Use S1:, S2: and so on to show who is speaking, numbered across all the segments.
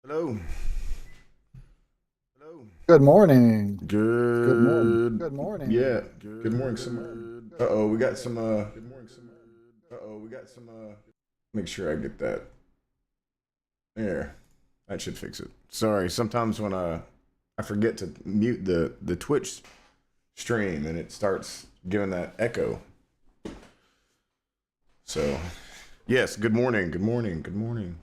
S1: Hello. Hello.
S2: Good morning. Good morning.
S1: Good.
S2: Good morning.
S1: Yeah. Good morning. Uh-oh, we got some. We got some. Make sure I get that. There. That should fix it. Sorry. Sometimes when I forget to mute the Twitch stream and it starts giving that echo. So, yes. Good morning. Good morning. Good morning.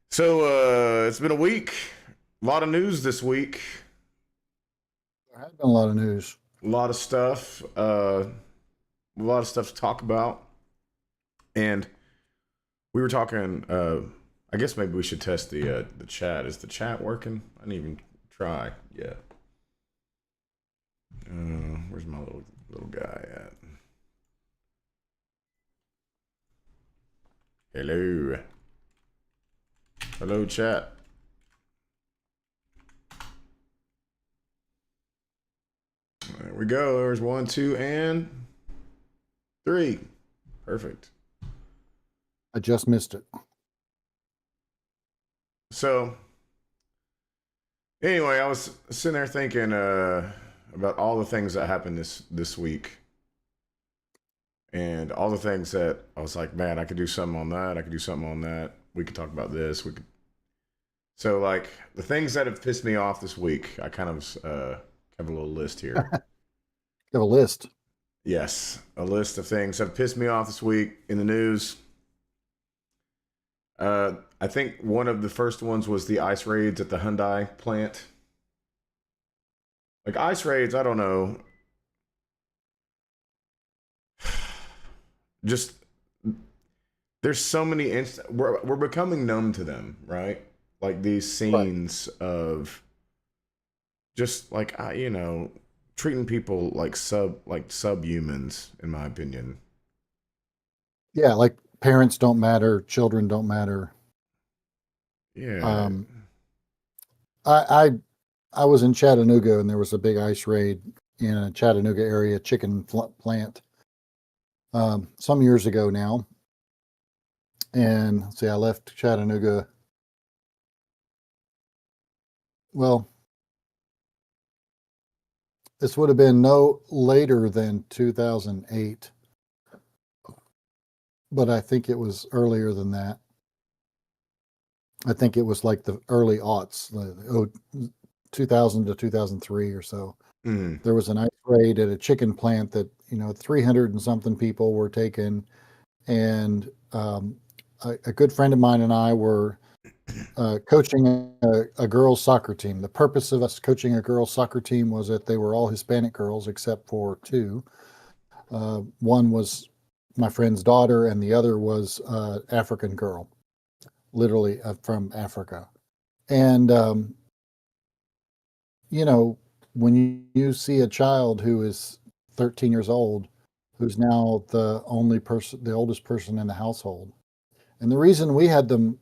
S1: So, it's been a week. A lot of news this week.
S2: There has been a lot of news.
S1: A lot of stuff. A lot of stuff to talk about. And we were talking. I guess maybe we should test the chat. Is the chat working? I didn't even try yet. Where's my little guy at? Hello. Hello, chat. There we go. There's 1, 2, and 3. Perfect.
S2: I just missed it.
S1: So anyway, I was sitting there thinking about all the things that happened this week, and all the things that I was like, man, I could do something on that. I could do something on that. We could talk about this. We could. So like the things that have pissed me off this week, I kind of have a little list here.
S2: You have a list.
S1: Yes, a list of things that have pissed me off this week in the news. I think one of the first ones was the ice raids at the Hyundai plant. Like ice raids, I don't know. Just there's so many we're becoming numb to them, right? Like these
S2: Right.
S1: scenes of just like treating people like subhumans in my opinion.
S2: Yeah, like parents don't matter, children don't matter.
S1: Yeah.
S2: Um, I I was in Chattanooga and there was a big ice raid in a Chattanooga area chicken plant some years ago now. And let's see, I left Chattanooga. Well, this would have been no later than 2008, but I think it was earlier than that. I think it was like the early aughts, the 2000 to 2003 or so.
S1: Mm.
S2: There was an ice raid at a chicken plant that, 300 and something people were taken. And a good friend of mine and I were coaching a girls' soccer team. The purpose of us coaching a girls' soccer team was that they were all Hispanic girls except for two. One was my friend's daughter, and the other was African girl, literally from Africa. And you know, when you see a child who is 13 years old, who's now the only person, the oldest person in the household. And the reason we had them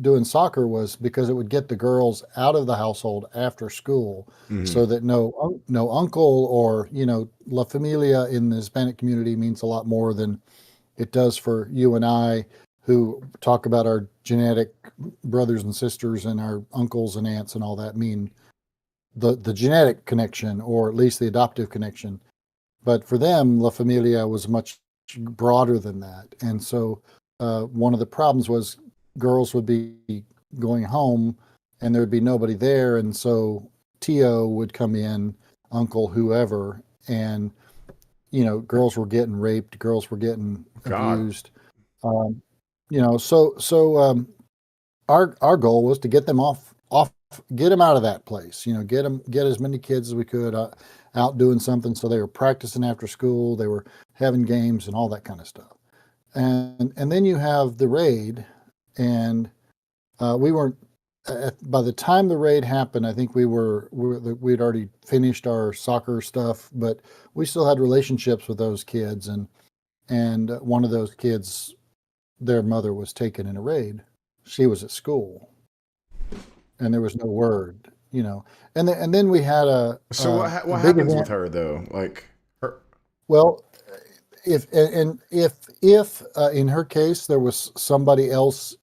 S2: doing soccer was because it would get the girls out of the household after school
S1: Mm-hmm.
S2: so that no uncle or, La Familia in the Hispanic community means a lot more than it does for you and I who talk about our genetic brothers and sisters and our uncles and aunts and all that mean the genetic connection or at least the adoptive connection. But for them, La Familia was much broader than that. And so one of the problems was girls would be going home and there'd be nobody there. And so Tio would come in, uncle, whoever, and, girls were getting raped, girls were getting
S1: God.
S2: abused. Um, so our goal was to get them off get them out of that place, get as many kids as we could out doing something. So they were practicing after school, they were having games and all that kind of stuff. And then you have the raid, and we weren't by the time the raid happened. I think we'd already finished our soccer stuff, but we still had relationships with those kids. And one of those kids, their mother was taken in a raid. She was at school and there was no word. And then we had
S1: So
S2: a
S1: what
S2: big
S1: happens with
S2: event.
S1: her though? Like her.
S2: Well, if in her case there was somebody else,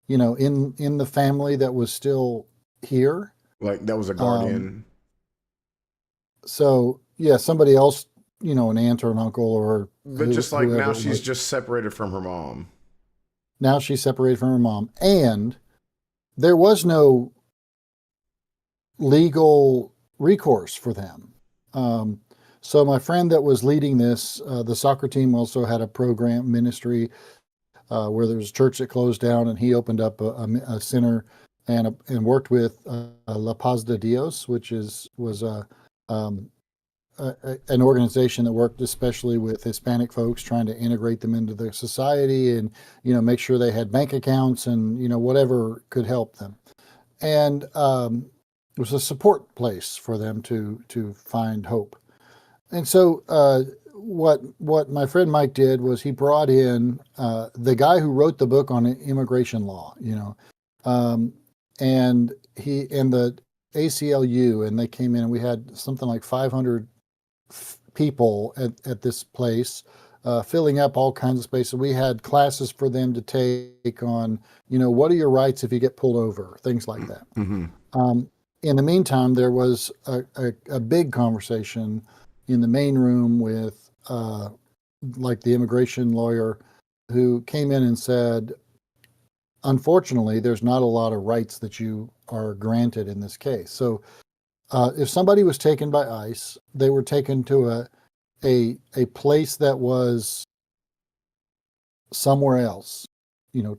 S2: in the family that was still here.
S1: Like that was a
S2: Um,
S1: guardian.
S2: so yeah, somebody else, an aunt or an uncle or
S1: But just like now
S2: whoever it
S1: she's
S2: was.
S1: just separated from her mom.
S2: Now she's separated from her mom, and there was no legal recourse for them. Um, so my friend that was leading this, the soccer team also had a program ministry where there was a church that closed down, and he opened up a center and worked with La Paz de Dios, which was um, an organization that worked especially with Hispanic folks, trying to integrate them into the society and make sure they had bank accounts and whatever could help them. And it was a support place for them to find hope. And so what my friend Mike did was he brought in the guy who wrote the book on immigration law, um, and the ACLU, and they came in, and we had something like 500 people at this place, filling up all kinds of spaces. We had classes for them to take on, what are your rights if you get pulled over, things like that.
S1: Mm-hmm.
S2: In the meantime, there was a big conversation in the main room with like the immigration lawyer who came in and said, unfortunately, there's not a lot of rights that you are granted in this case. So if somebody was taken by ICE, they were taken to a place that was somewhere else,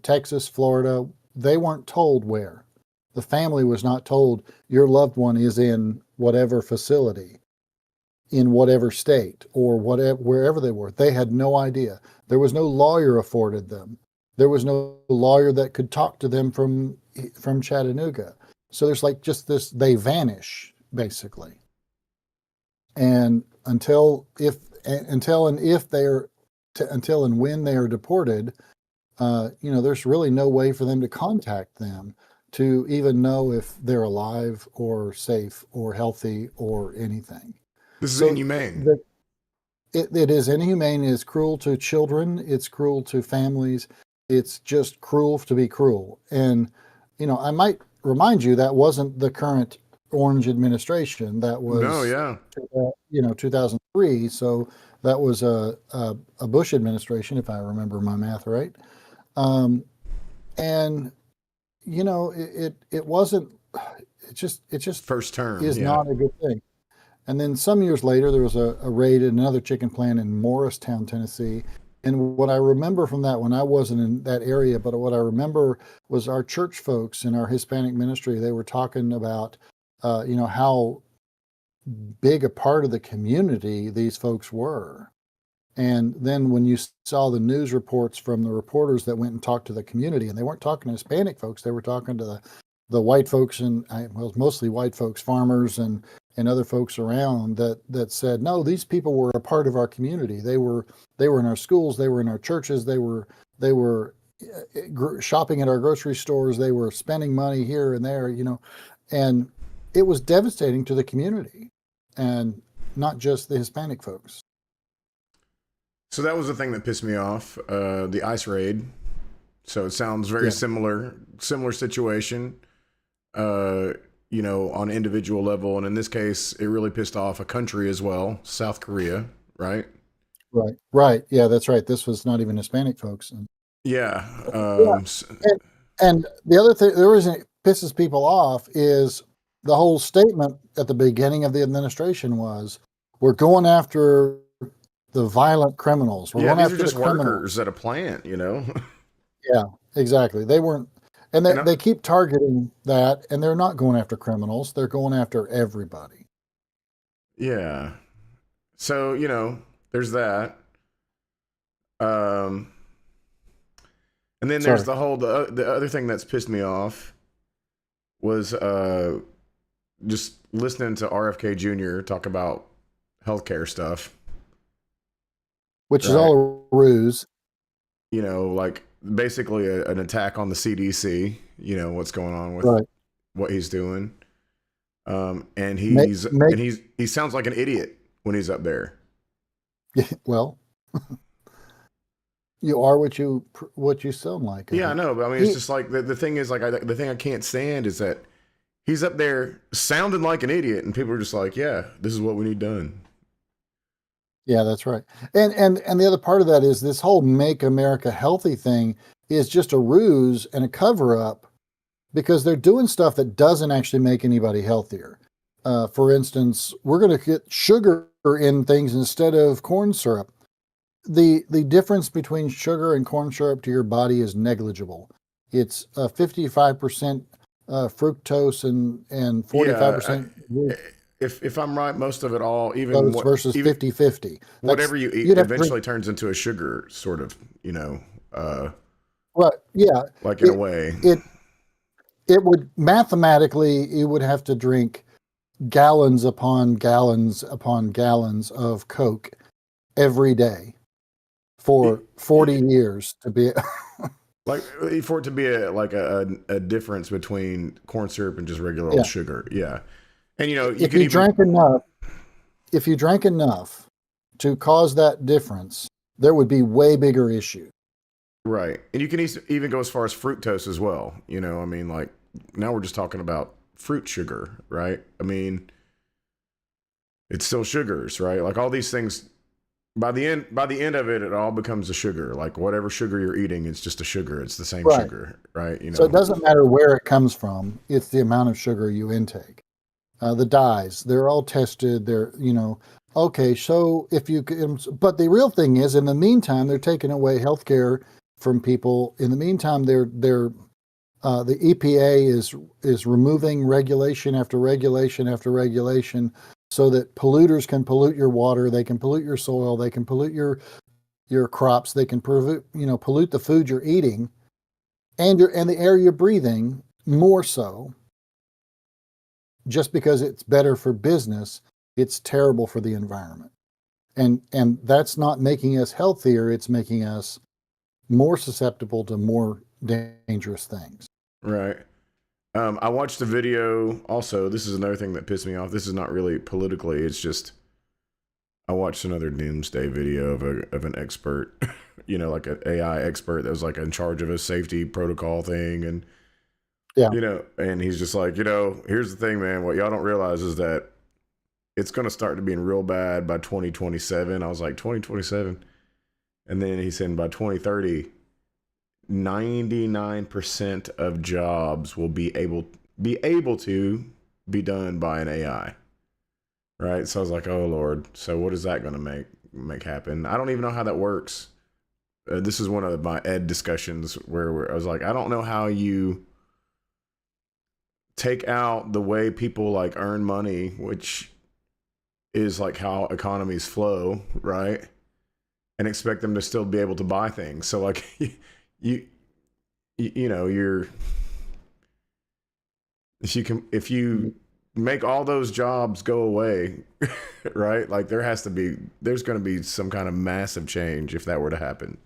S2: Texas, Florida. They weren't told where. The family was not told your loved one is in whatever facility, in whatever state, or whatever, wherever they were. They had no idea. There was no lawyer afforded them. There was no lawyer that could talk to them from Chattanooga. So there's like just this, they vanish basically. And until and when they are deported, there's really no way for them to contact them to even know if they're alive or safe or healthy or anything.
S1: This is
S2: So
S1: inhumane.
S2: it is inhumane. It's cruel to children. It's cruel to families. It's just cruel to be cruel. And, I might remind you that wasn't the current Orange administration. That
S1: No,
S2: was,
S1: yeah.
S2: 2003. So that was a Bush administration, if I remember my math right. And, it wasn't, it just
S1: First term,
S2: is
S1: yeah.
S2: not a good thing. And then some years later, there was a raid at another chicken plant in Morristown, Tennessee. And what I remember from that, when I wasn't in that area, but what I remember was our church folks in our Hispanic ministry, they were talking about, how big a part of the community these folks were. And then when you saw the news reports from the reporters that went and talked to the community, and they weren't talking to Hispanic folks, they were talking to the white folks, and mostly white folks, farmers and other folks around that said, no, these people were a part of our community. They were in our schools, they were in our churches, they were shopping at our grocery stores, they were spending money here and there, and it was devastating to the community, and not just the Hispanic folks.
S1: So that was the thing that pissed me off, the ICE raid. So it sounds very
S2: Yeah.
S1: similar situation, on individual level. And in this case, it really pissed off a country as well, South Korea, right?
S2: Right. Yeah, that's right. This was not even Hispanic folks.
S1: Yeah.
S2: Yeah. And the other thing, the reason it pisses people off is the whole statement at the beginning of the administration was, we're going after the violent criminals. We're
S1: Yeah,
S2: going
S1: these are
S2: after
S1: just
S2: the criminals.
S1: workers at a plant,
S2: Yeah, exactly. They weren't, and
S1: And
S2: they keep targeting that, and they're not going after criminals. They're going after everybody.
S1: yeah. So, there's that. Um, and then there's
S2: Sorry.
S1: the other thing that's pissed me off was just listening to RFK Jr. talk about healthcare stuff,
S2: Which is
S1: right?
S2: all a ruse.
S1: Like basically an attack on the CDC, what's going on with
S2: Right.
S1: what he's doing.
S2: Make, make
S1: He sounds like an idiot when he's up there.
S2: well, You are what you sound like. I
S1: Yeah, I
S2: think
S1: know, but I mean, it's
S2: he,
S1: just like the thing is like the thing I can't stand is that he's up there sounding like an idiot, and people are just like, "Yeah, this is what we need done."
S2: yeah, that's right. And the other part of that is this whole "Make America Healthy" thing is just a ruse and a cover up because they're doing stuff that doesn't actually make anybody healthier. For instance, we're going to get sugar in things instead of corn syrup. The difference between sugar and corn syrup to your body is negligible. It's 55% fructose and
S1: Yeah,
S2: 45%
S1: if I'm right, most of it all, even
S2: glucose
S1: what
S2: versus
S1: even
S2: 50-50. That's
S1: whatever you eat,
S2: you'd have to drink.
S1: eventually turns into a sugar, sort of, you know,
S2: Right, yeah.
S1: like in a
S2: It
S1: way.
S2: it it would mathematically you would have to drink gallons upon gallons upon gallons of Coke every day for 40 years to be.
S1: Like for it to be a difference between corn syrup and just regular old
S2: Yeah.
S1: sugar, yeah. And you know, you
S2: If
S1: could
S2: you
S1: even
S2: drank enough, if you drank enough to cause that difference, there would be way bigger issue.
S1: right, and you can even go as far as fructose as well. You know, I mean, like now we're just talking about fruit sugar, right? I mean, it's still sugars, right? Like all these things. By the end of it, it all becomes a sugar. Like whatever sugar you're eating, it's just a sugar. It's the same
S2: Right.
S1: sugar, right? You
S2: So it
S1: know,
S2: doesn't matter where it comes from, it's the amount of sugar you intake. The dyes, they're all tested. Okay, so if you can, but the real thing is, in the meantime, they're taking away health care from people. In the meantime, the EPA is removing regulation after regulation after regulation so that polluters can pollute your water, they can pollute your soil, they can pollute your crops, they can pollute the food you're eating and the air you're breathing more so. Just because it's better for business, it's terrible for the environment. And that's not making us healthier, it's making us more susceptible to more dangerous things.
S1: right? I watched a video. Also, this is another thing that pissed me off. This is not really politically. It's just I watched another doomsday video of an expert, you know, like an AI expert that was like in charge of a safety protocol thing, and
S2: Yeah.
S1: you know, and he's just like, you know, here's the thing, man. What y'all don't realize is that it's going to start to being real bad by 2027. I was like, 2027, and then he said by 2030, 99% of jobs will be able to be done by an AI. Right? So I was like, oh Lord. So what is that going to make happen? I don't even know how that works. This is one of my ed discussions where I was like, I don't know how you take out the way people like earn money, which is like how economies flow, right? And expect them to still be able to buy things. So like you you know, you're if you make all those jobs go away, right? Like there's going to be some kind of massive change if that were to happen.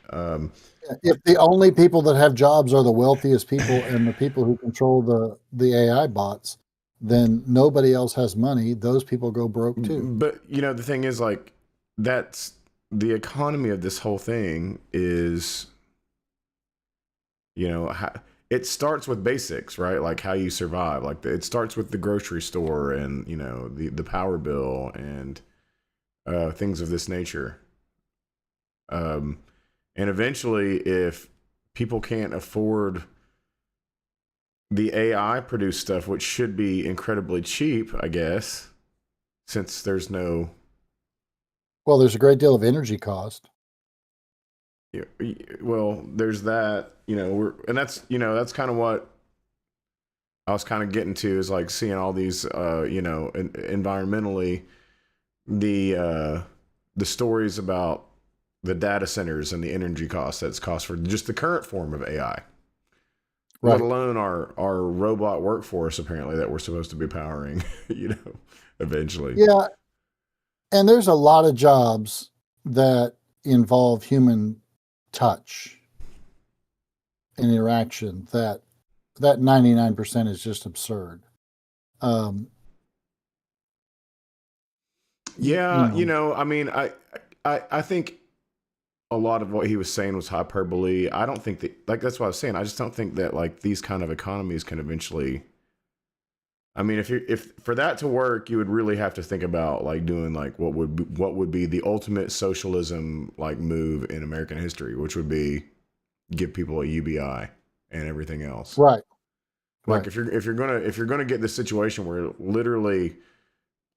S2: If the only people that have jobs are the wealthiest people and the people who control the AI bots, then nobody else has money. Those people go broke too.
S1: But you know, the thing is, like, that's the economy of this whole thing is, you know, it starts with basics, right? Like how you survive. Like it starts with the grocery store and you know the power bill and things of this nature. Um, and eventually, if people can't afford the AI produced stuff, which should be incredibly cheap, I guess, since there's no,
S2: Well, there's a great deal of energy cost.
S1: well, there's that, you know, and that's kind of what I was kind of getting to is like seeing all these, you know, environmentally, the stories about the data centers and the energy costs that's cost for just the current form of AI, let
S2: Right.
S1: alone our robot workforce apparently that we're supposed to be powering, you know, eventually.
S2: Yeah. And there's a lot of jobs that involve human touch and interaction that 99% is just absurd. Um, you
S1: Yeah, you
S2: know,
S1: know, I mean, I think a lot of what he was saying was hyperbole. I don't think that, like, that's what I was saying. I just don't think that, like, these kind of economies can eventually. I mean, if for that to work, you would really have to think about like doing like what would be the ultimate socialism like move in American history, which would be give people a UBI and everything else.
S2: Right.
S1: Like
S2: Right.
S1: if you're gonna get the situation where literally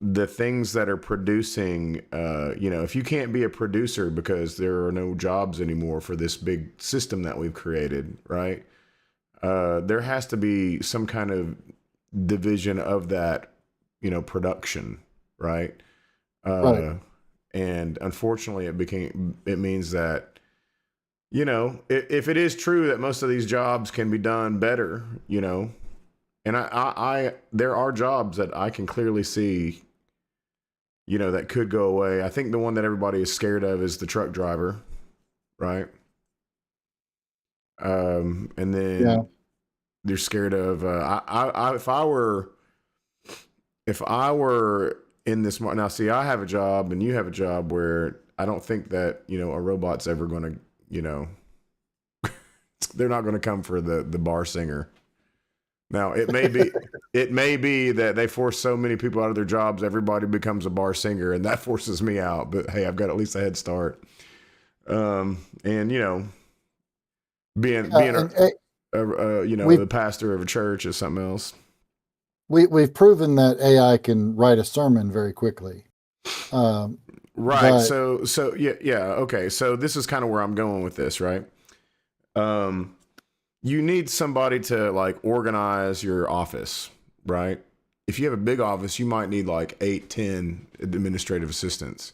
S1: the things that are producing, if you can't be a producer because there are no jobs anymore for this big system that we've created, right? There has to be some kind of division of that, production, right?
S2: Right.
S1: And unfortunately, it means that, if it is true that most of these jobs can be done better, and there are jobs that I can clearly see, that could go away. I think the one that everybody is scared of is the truck driver, right? And
S2: Yeah.
S1: then they're scared of. If I were in this now, see, I have a job and you have a job where I don't think that a robot's ever going to, they're not going to come for the bar singer. Now it may be that they force so many people out of their jobs, everybody becomes a bar singer, and that forces me out. But hey, I've got at least a head start. And being
S2: And,
S1: the pastor of a church is something else.
S2: we've proven that AI can write a sermon very quickly.
S1: Right.
S2: But
S1: So yeah. Okay. So this is kind of where I'm going with this, right? You need somebody to like organize your office, right? If you have a big office, you might need like 8-10 administrative assistants,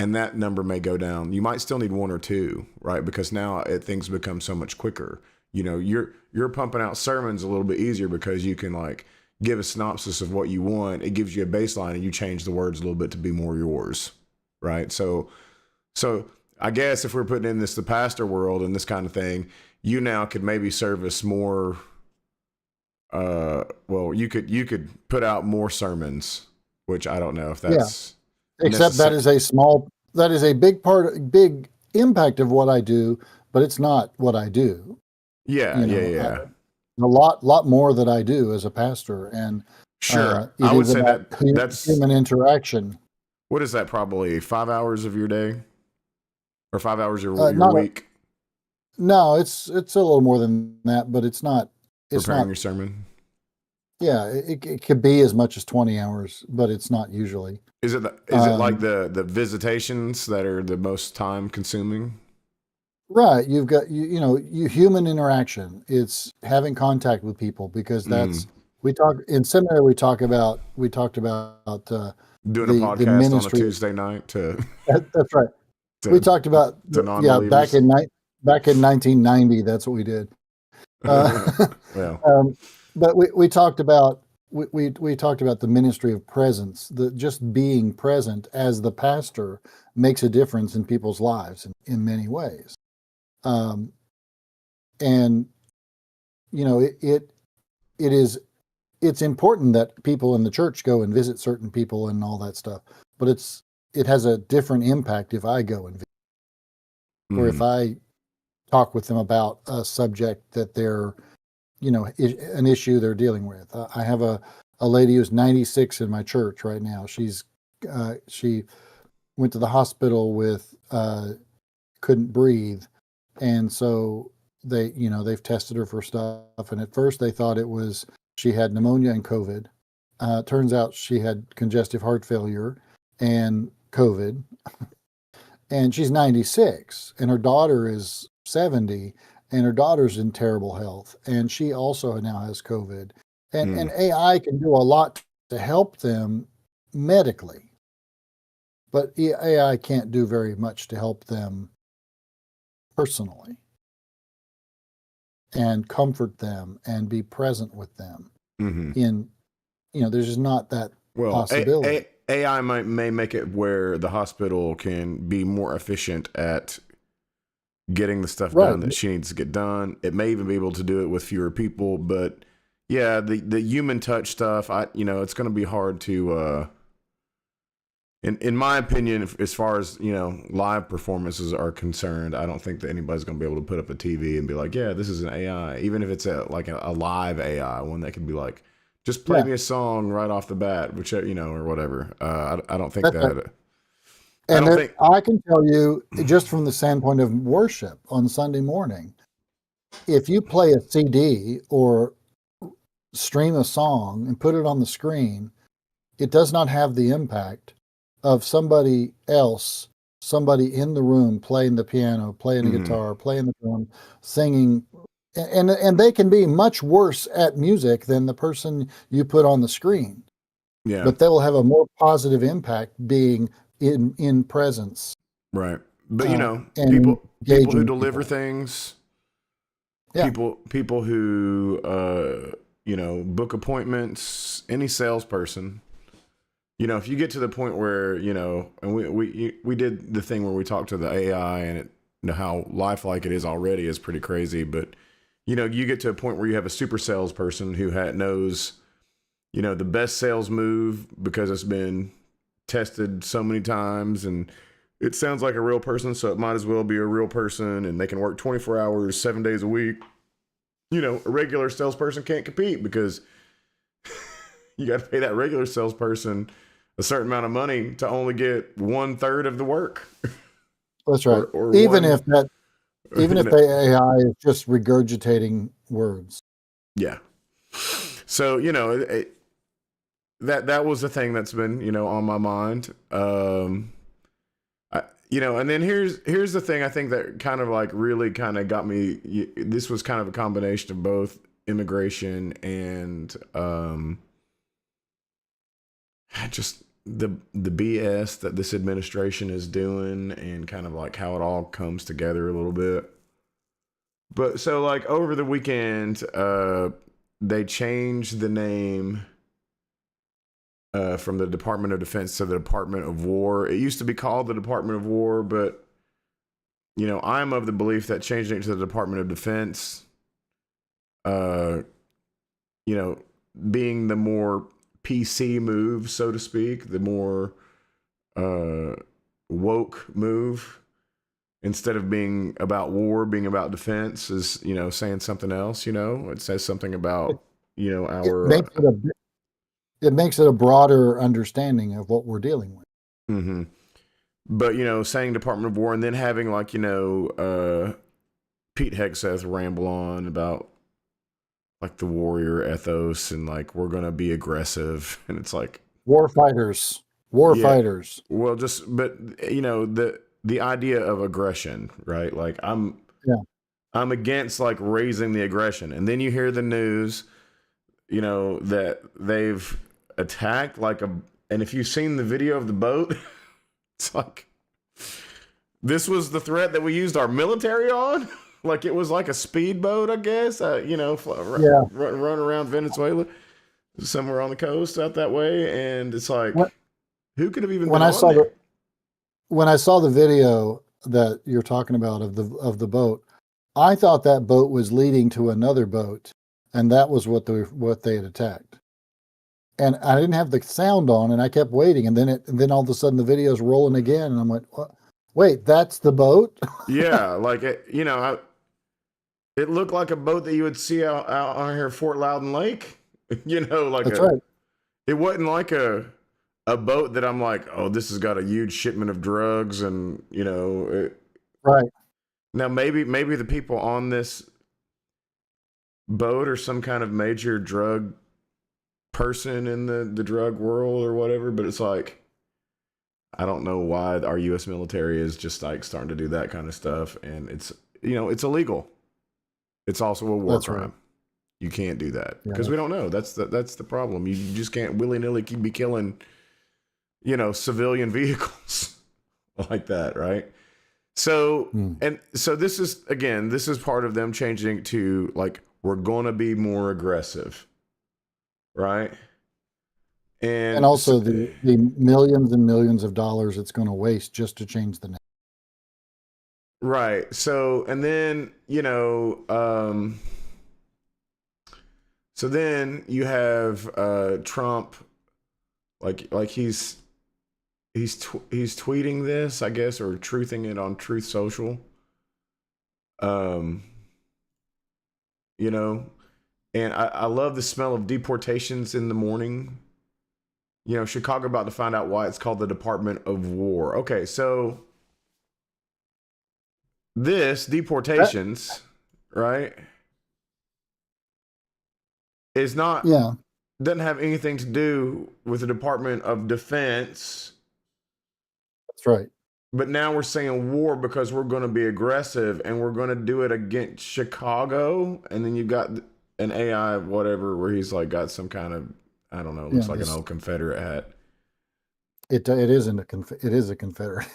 S1: and that number may go down. You might still need one or two, right? Because now things become so much quicker. You're pumping out sermons a little bit easier because you can like give a synopsis of what you want. It gives you a baseline, and you change the words a little bit to be more yours, right? So I guess if we're putting in the pastor world and this kind of thing, you now could maybe service more. You could put out more sermons, which I don't know if that's
S2: except that is a big impact of what I do, but it's not what I do.
S1: Yeah,
S2: A lot more that I do as a pastor, and
S1: sure.
S2: it
S1: I would
S2: is
S1: say
S2: about
S1: that's
S2: human interaction.
S1: what is that? Probably 5 hours of your day, or 5 hours of your
S2: Not a,
S1: week
S2: no, it's a little more than that, but it's not. It's
S1: preparing
S2: not.
S1: your sermon.
S2: Yeah, it could be as much as 20 hours, but it's not usually.
S1: Is it like the visitations that are the most time consuming?
S2: Right. You've got human interaction. It's having contact with people, because that's we talk in seminary. We talked about
S1: Doing a
S2: the
S1: podcast on a
S2: ministry.
S1: Tuesday night to
S2: That's right. We talked about back in 1990. That's what we did.
S1: Well,
S2: But we talked about we talked about the ministry of presence. Just being present as the pastor makes a difference in people's lives in many ways. And it's important that people in the church go and visit certain people and all that stuff, but it has a different impact if I go and visit, or if I talk with them about a subject that they're an issue they're dealing with. I have a lady who's 96 in my church right now. She went to the hospital with couldn't breathe, and so they've tested her for stuff, and at first they thought she had pneumonia and COVID. Turns out she had congestive heart failure and COVID, and she's 96, and her daughter is 70, and her daughter's in terrible health, and she also now has COVID. And AI can do a lot to help them medically, but AI can't do very much to help them personally and comfort them and be present with them. There's just not that possibility.
S1: AI may make it where the hospital can be more efficient at getting the stuff done that she needs to get done. It may even be able to do it with fewer people, but yeah, the human touch stuff, it's going to be hard to in my opinion, as far as, you know, live performances are concerned, I don't think that anybody's going to be able to put up a TV and be like, yeah, this is an AI, even if it's a live AI, one that can be like, just play me a song right off the bat, which, you know, or whatever. I don't think
S2: That's
S1: that.
S2: right.
S1: I
S2: And
S1: don't think.
S2: I can tell you, just from the standpoint of worship on Sunday morning, if you play a CD or stream a song and put it on the screen, it does not have the impact of somebody else, somebody in the room playing the piano, playing the guitar, playing the drum, singing. And they can be much worse at music than the person you put on the screen.
S1: Yeah.
S2: But they will have a more positive impact being in presence.
S1: Right. But, you know,
S2: And
S1: people who
S2: engaging
S1: deliver
S2: people.
S1: things,
S2: Yeah.
S1: people who, you know, book appointments, any salesperson, you know, if you get to the point where, you know, and we did the thing where we talked to the AI, and it, you know, how lifelike it is already is pretty crazy. But, you know, you get to a point where you have a super salesperson who knows, you know, the best sales move because it's been tested so many times, and it sounds like a real person, so it might as well be a real person, and they can work 24 hours, 7 days a week. You know, a regular salesperson can't compete because you got to pay that regular salesperson a certain amount of money to only get 1/3 of the work.
S2: That's right.
S1: Or
S2: Even
S1: one,
S2: if the AI is just regurgitating words.
S1: Yeah. So, you know, that was the thing that's been, you know, on my mind. You know, and then here's the thing I think that kind of like really kind of got me. This was kind of a combination of both immigration and just the BS that this administration is doing, and kind of like how it all comes together a little bit. But so like over the weekend, they changed the name from the Department of Defense to the Department of War. It used to be called the Department of War, but, you know, I'm of the belief that changing it to the Department of Defense, you know, being the more PC move, so to speak, the more woke move, instead of being about war, being about defense, is, you know, saying something else. You know, it says something about, you know, our.
S2: It makes it a broader understanding of what we're dealing with.
S1: Mm-hmm. But, you know, saying Department of War, and then having, like, you know, Pete Hegseth ramble on about, like, the warrior ethos, and like, we're gonna be aggressive, and it's like
S2: War fighters.
S1: Well, but, you know, the idea of aggression, right? Like, I'm against like raising the aggression, and then you hear the news, you know, that they've attacked and if you've seen the video of the boat, it's like, this was the threat that we used our military on. Like, it was like a speedboat, I guess, you know, run around Venezuela, somewhere on the coast out that way. And it's like, who could have even been on there?
S2: When I saw the video that you're talking about of the boat, I thought that boat was leading to another boat, and that was what they had attacked. And I didn't have the sound on, and I kept waiting, and then all of a sudden the video's rolling again, and I'm like, what? Wait, that's the boat?
S1: Yeah, like, you know, it looked like a boat that you would see out on here, Fort Loudon Lake. You know, like
S2: That's right.
S1: It wasn't like a boat that I'm like, oh, this has got a huge shipment of drugs, and, you know,
S2: right.
S1: Now maybe the people on this boat are some kind of major drug person in the drug world or whatever, but it's like, I don't know why our U.S. military is just like starting to do that kind of stuff, and it's, you know, it's illegal. It's also a war crime. Right. You can't do that because we don't know. That's the problem. You just can't willy-nilly be killing, you know, civilian vehicles like that, right? So, and so this is part of them changing to like, we're going to be more aggressive, right? And
S2: also the millions and millions of dollars it's going to waste just to change the name.
S1: Right. So, and then, you know, so then you have Trump, like he's he's tweeting this, I guess, or truthing it on Truth Social. Um, you know, and I love the smell of deportations in the morning. Chicago about to find out why it's called the Department of War. Okay, so this
S2: That,
S1: deportations, right, is not
S2: yeah,
S1: doesn't have anything to do with the Department of Defense.
S2: that's right.
S1: But now we're saying war because we're going to be aggressive and we're going to do it against Chicago. And then you've got an AI, whatever, where he's like got some kind of, I don't know,
S2: Yeah,
S1: looks like an old Confederate hat.
S2: it isn't it is a Confederate.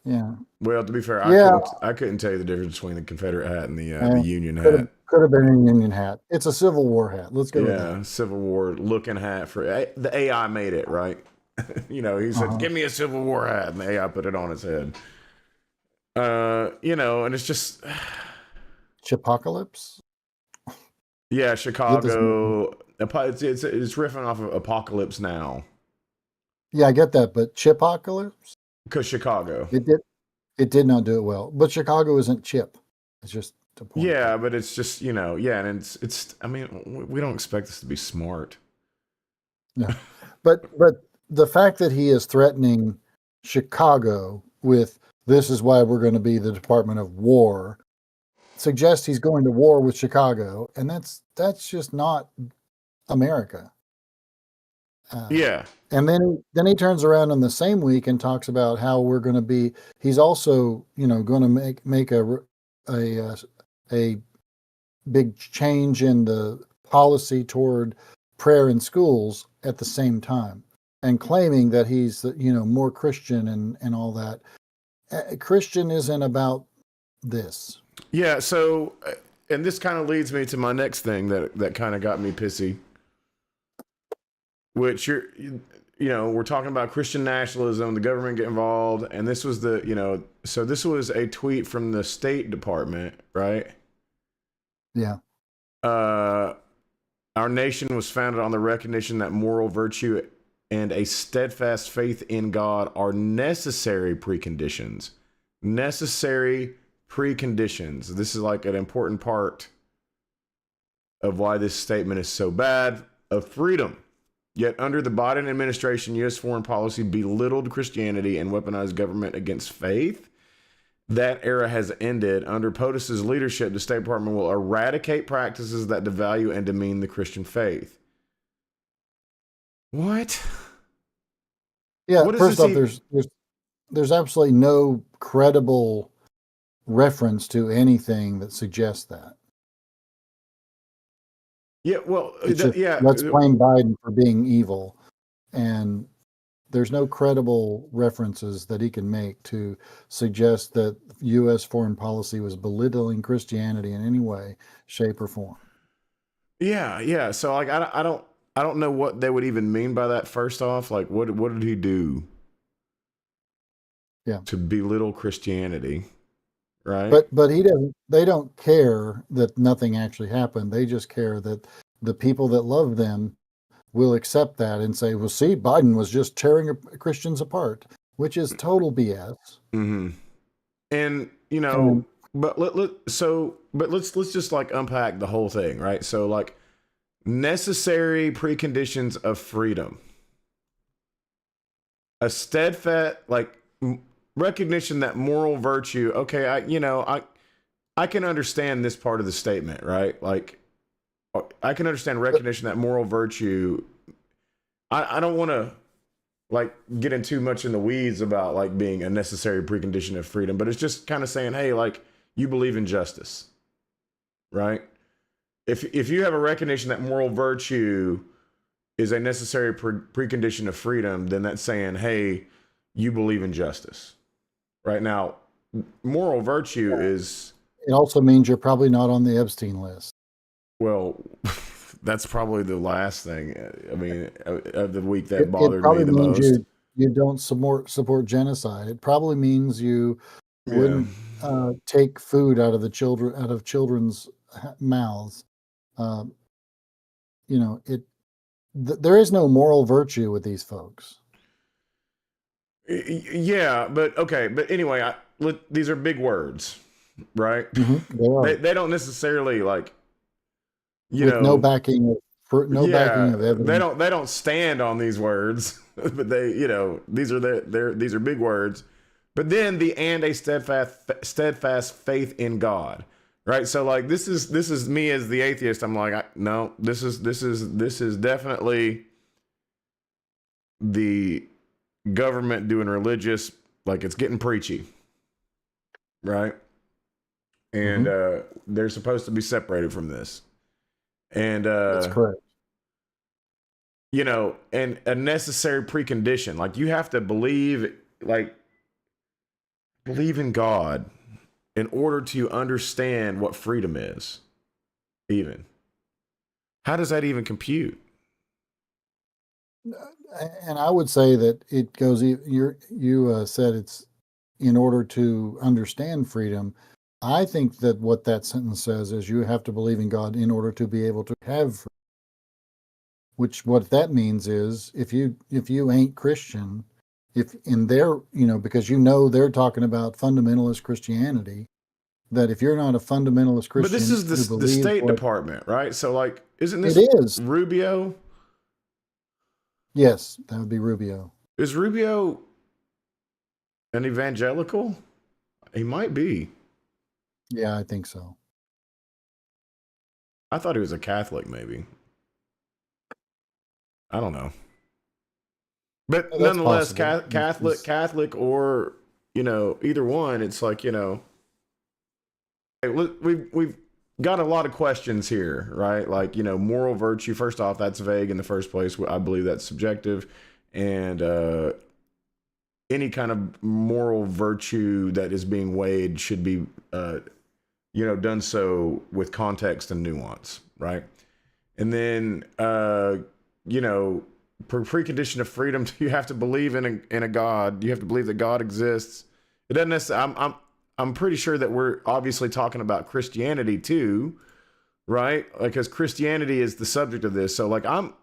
S2: Yeah,
S1: Well, to be fair, I
S2: yeah.
S1: couldn't tell you the difference between the Confederate hat and the
S2: Uh,
S1: Union hat.
S2: could have been a Union hat. It's a Civil War hat. Let's go with that.
S1: Yeah, Civil War looking hat for the AI made it, right? He said,
S2: Uh-huh.
S1: "Give me a Civil War hat," and the AI put it on his head. And it's just,
S2: Chipocalypse.
S1: yeah,
S2: It doesn't.
S1: Chicago. It's riffing off of Apocalypse Now
S2: Yeah, I get that, but Chipocalypse.
S1: because Chicago.
S2: It did. It did not do it well. But Chicago isn't chip. It's just to point
S1: Yeah,
S2: that.
S1: but it's just yeah, and it's. I mean, we don't expect this to be smart.
S2: Yeah, but the fact that he is threatening Chicago with this is why we're going to be the Department of War suggests he's going to war with Chicago, and that's just not America. Uh,
S1: Yeah,
S2: and then he turns around in the same week and talks about how we're going to be. He's also going to make a a big change in the policy toward prayer in schools at the same time, and claiming that he's more Christian and all that. Christian isn't about this.
S1: yeah. So, and this kind of leads me to my next thing that kind of got me pissy, which we're talking about Christian nationalism, the government get involved, and this was so this was a tweet from the State Department, right?
S2: Yeah.
S1: Uh, our nation was founded on the recognition that moral virtue and a steadfast faith in God are necessary preconditions. Necessary preconditions. This is like an important part of why this statement is so bad of freedom. Yet under the Biden administration, U.S. foreign policy belittled Christianity and weaponized government against faith. That era has ended. Under POTUS's leadership, the State Department will eradicate practices that devalue and demean the Christian faith. What?
S2: Yeah.
S1: What is
S2: First
S1: this?
S2: off, there's absolutely no credible reference to anything that suggests that.
S1: Yeah, well,
S2: It's just
S1: yeah.
S2: let's blame Biden for being evil, and there's no credible references that he can make to suggest that U.S. foreign policy was belittling Christianity in any way, shape, or form.
S1: Yeah, yeah. So like, I don't know what they would even mean by that. First off, like, what did he do?
S2: Yeah,
S1: To belittle Christianity, right?
S2: but he doesn't. They don't care that nothing actually happened. They just care that the people that love them will accept that and say, "Well, see, Biden was just tearing Christians apart," which is total BS.
S1: Mm-hmm. And
S2: And
S1: but let's just like unpack the whole thing, right? So like necessary preconditions of freedom, a steadfast like recognition that moral virtue. Okay, I can understand this part of the statement, right? Like I can understand recognition that moral virtue. I don't want to like get in too much in the weeds about like being a necessary precondition of freedom, but it's just kind of saying, hey, like you believe in justice, right? If you have a recognition that moral virtue is a necessary precondition of freedom, then that's saying, hey, you believe in justice, right? Now, moral virtue is
S2: it also means you're probably not on the Epstein list.
S1: well. That's probably the last thing. I mean, of the week that
S2: It
S1: bothered me
S2: probably
S1: the
S2: means
S1: most.
S2: you don't support genocide. It probably means you
S1: Yeah.
S2: wouldn't take food out of children's mouths. Uh, it there is no moral virtue with these folks.
S1: Yeah, but okay, but anyway, these are big words, right?
S2: They are,
S1: They don't necessarily like, you
S2: with no
S1: know,
S2: backing no backing
S1: yeah,
S2: of evidence.
S1: they don't stand on these words, but they, these are these are big words. But then the and a steadfast faith in God, right? So like this is me as the atheist. I'm like, no, this is definitely the government doing religious, like it's getting preachy, right? And
S2: Hmm.
S1: they're supposed to be separated from this. And
S2: That's correct.
S1: and a necessary precondition, like you have to like believe in God in order to understand what freedom is. Even how does that even compute?
S2: And I would say that it goes. You said it's in order to understand freedom. I think that what that sentence says is you have to believe in God in order to be able to have freedom. Which what that means is if you ain't Christian, if in their because they're talking about fundamentalist Christianity, that if you're not a fundamentalist
S1: But this
S2: Christian
S1: is
S2: who
S1: the
S2: believes
S1: State
S2: what
S1: Department, right? So like, isn't
S2: it
S1: this
S2: is,
S1: Rubio?
S2: yes, that would be Rubio.
S1: Is Rubio an evangelical? He might be.
S2: Yeah, I think so.
S1: I thought he was a Catholic, maybe. I don't know. But
S2: That's
S1: nonetheless,
S2: possible.
S1: Catholic, or either one. It's like we've got a lot of questions here, right? Like moral virtue. First off, that's vague in the first place. I believe that's subjective, and any kind of moral virtue that is being weighed should be done so with context and nuance, right? And then precondition of freedom, you have to believe in a God. You have to believe that God exists. It doesn't necessarily. I'm pretty sure that we're obviously talking about Christianity too, right? Because Christianity is the subject of this. So like I'm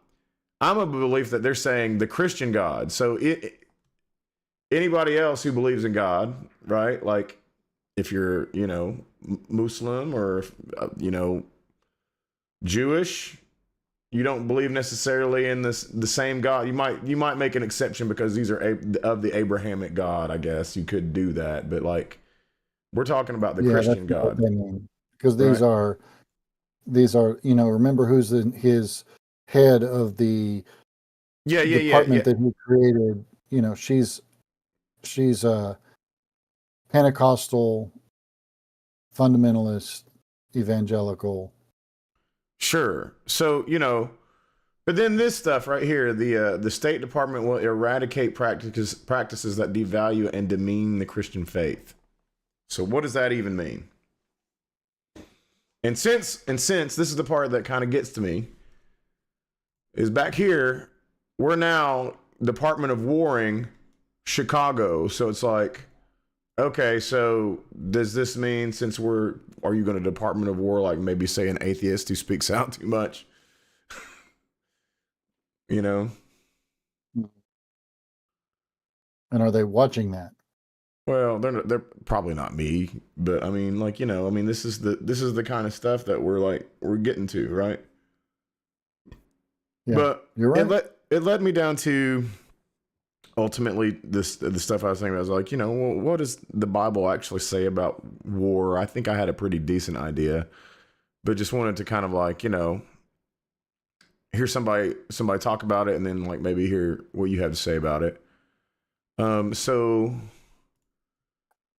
S1: a belief that they're saying the Christian God. So anybody else who believes in God, right? Like if you're Muslim, or Jewish, you don't believe necessarily in the same God. You might make an exception because these are of the Abrahamic God. I guess you could do that, but like we're talking about the
S2: Yeah, that's
S1: Christian
S2: not what
S1: God,
S2: they mean. Because
S1: right?
S2: these are remember who's in his head of the
S1: Yeah, yeah, yeah,
S2: department
S1: yeah.
S2: that he created. She's a Pentecostal fundamentalist evangelical.
S1: Sure. So but then this stuff right here, the State Department will eradicate practices that devalue and demean the Christian faith. So what does that even mean? And since this is the part that kind of gets to me, is back here, we're now Department of Warring Chicago. So it's like, okay, so does this mean are you going to Department of War, like maybe say an atheist who speaks out too much? You know?
S2: And are they watching that?
S1: Well, they're probably not me, but I mean, like, this is the kind of stuff that we're getting to, right?
S2: Yeah,
S1: But
S2: you're right.
S1: it led me down to ultimately the stuff I was thinking about. I was like, well, what does the Bible actually say about war? I think I had a pretty decent idea, but just wanted to kind of like, hear somebody talk about it, and then like maybe hear what you have to say about it. So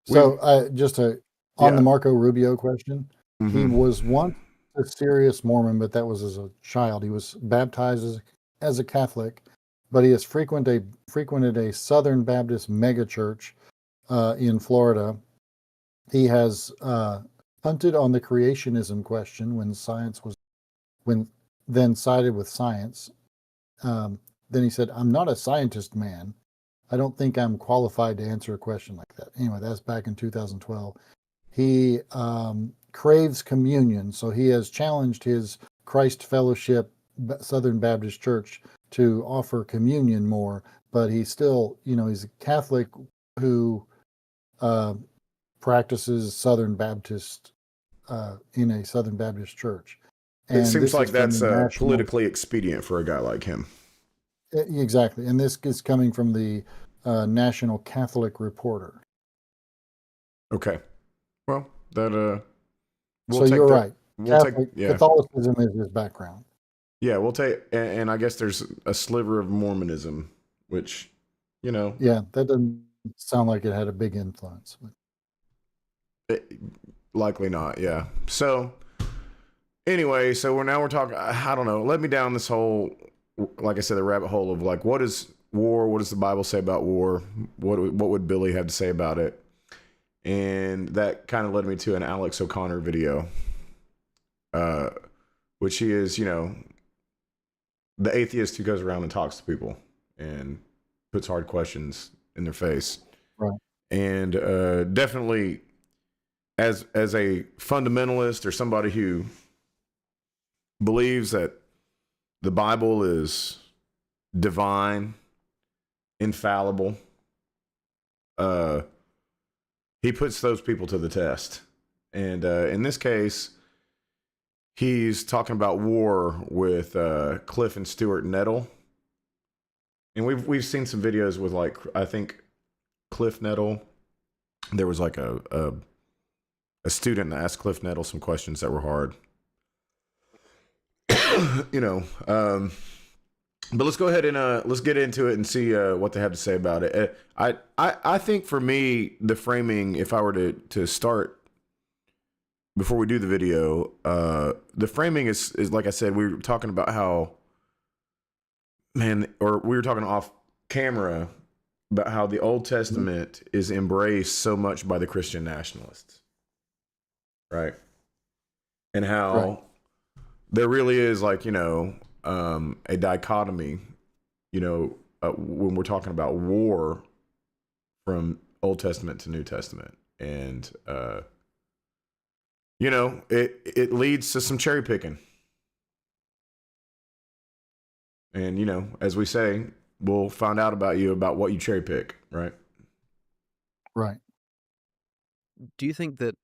S1: we
S2: So, on the
S1: yeah.
S2: Marco Rubio question, he
S1: Mm-hmm.
S2: was once a serious Mormon, but that was as a child. He was baptized as a Catholic, but he has frequented a Southern Baptist megachurch in Florida. He has punted on the creationism question when then sided with science. Then he said, "I'm not a scientist, man. I don't think I'm qualified to answer a question like that." Anyway, that's back in 2012. He craves communion, so he has challenged his Christ Fellowship Southern Baptist Church to offer communion more, but he's still, he's a Catholic who uh, practices Southern Baptist in a Southern Baptist church.
S1: It
S2: And
S1: seems
S2: this is
S1: like
S2: from the
S1: that's
S2: national,
S1: politically expedient for a guy like him.
S2: exactly. And this is coming from the National Catholic Reporter.
S1: Okay. Well, that we'll
S2: So
S1: take
S2: you're
S1: the
S2: right. Catholicism is his background.
S1: Yeah, we'll take, and I guess there's a sliver of Mormonism, which,
S2: Yeah, that doesn't sound like it had a big influence.
S1: likely not. Yeah. So anyway, so we're talking. I don't know. Let me down this whole, like I said, the rabbit hole of like, what is war? What does the Bible say about war? What would Billy have to say about it? And that kind of led me to an Alex O'Connor video, which he is, the atheist who goes around and talks to people and puts hard questions in their face.
S2: Right.
S1: And definitely as a fundamentalist or somebody who believes that the Bible is divine, infallible, he puts those people to the test. And in this case, he's talking about war with Cliff and Stuart Nettle. And we've seen some videos with, like, I think Cliff Nettle. There was like a student that asked Cliff Nettle some questions that were hard. But let's go ahead and let's get into it and see what they have to say about it. I think for me, the framing, if I were to start before we do the video, the framing is like I said, we were talking about how, we were talking off camera about how the Old Testament is embraced so much by the Christian nationalists, right? And how there really is, like, a dichotomy, when we're talking about war from Old Testament to New Testament. And, it leads to some cherry picking. And, as we say, we'll find out about what you cherry pick, right?
S2: Right.
S3: Do you think that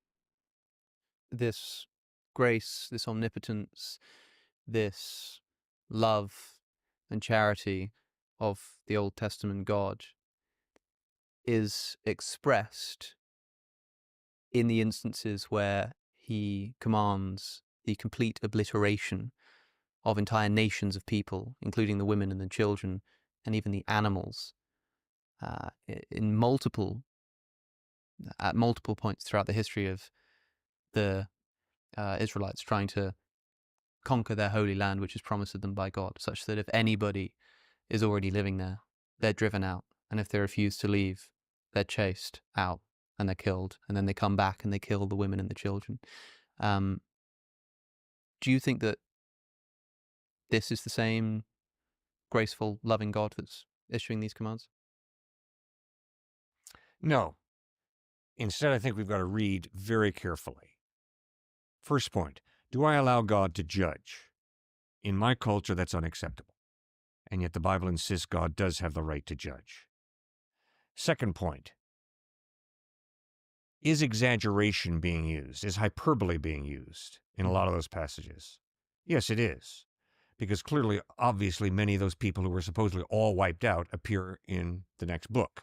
S3: this grace, this omnipotence, this love and charity of the Old Testament God is expressed in the instances where he commands the complete obliteration of entire nations of people, including the women and the children and even the animals, at multiple points throughout the history of the Israelites trying to conquer their holy land, which is promised to them by God, such that if anybody is already living there, they're driven out. And if they refuse to leave, they're chased out and they're killed. And then they come back and they kill the women and the children. Do you think that this is the same graceful, loving God that's issuing these commands?
S4: No. Instead, I think we've got to read very carefully. First point, do I allow God to judge? In my culture, that's unacceptable. And yet the Bible insists God does have the right to judge. Second point, is exaggeration being used? Is hyperbole being used in a lot of those passages? Yes, it is. Because clearly, obviously, many of those people who were supposedly all wiped out appear in the next book.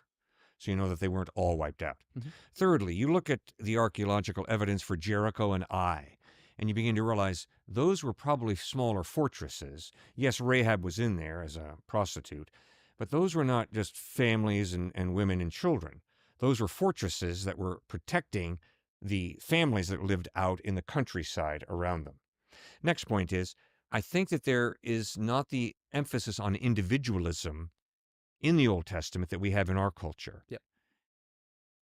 S4: So you know that they weren't all wiped out.
S3: Mm-hmm.
S4: Thirdly, you look at the archaeological evidence for Jericho and Ai, and you begin to realize those were probably smaller fortresses. Yes, Rahab was in there as a prostitute, but those were not just families and women and children. Those were fortresses that were protecting the families that lived out in the countryside around them. Next point is, I think that there is not the emphasis on individualism in the Old Testament that we have in our culture.
S3: Yep.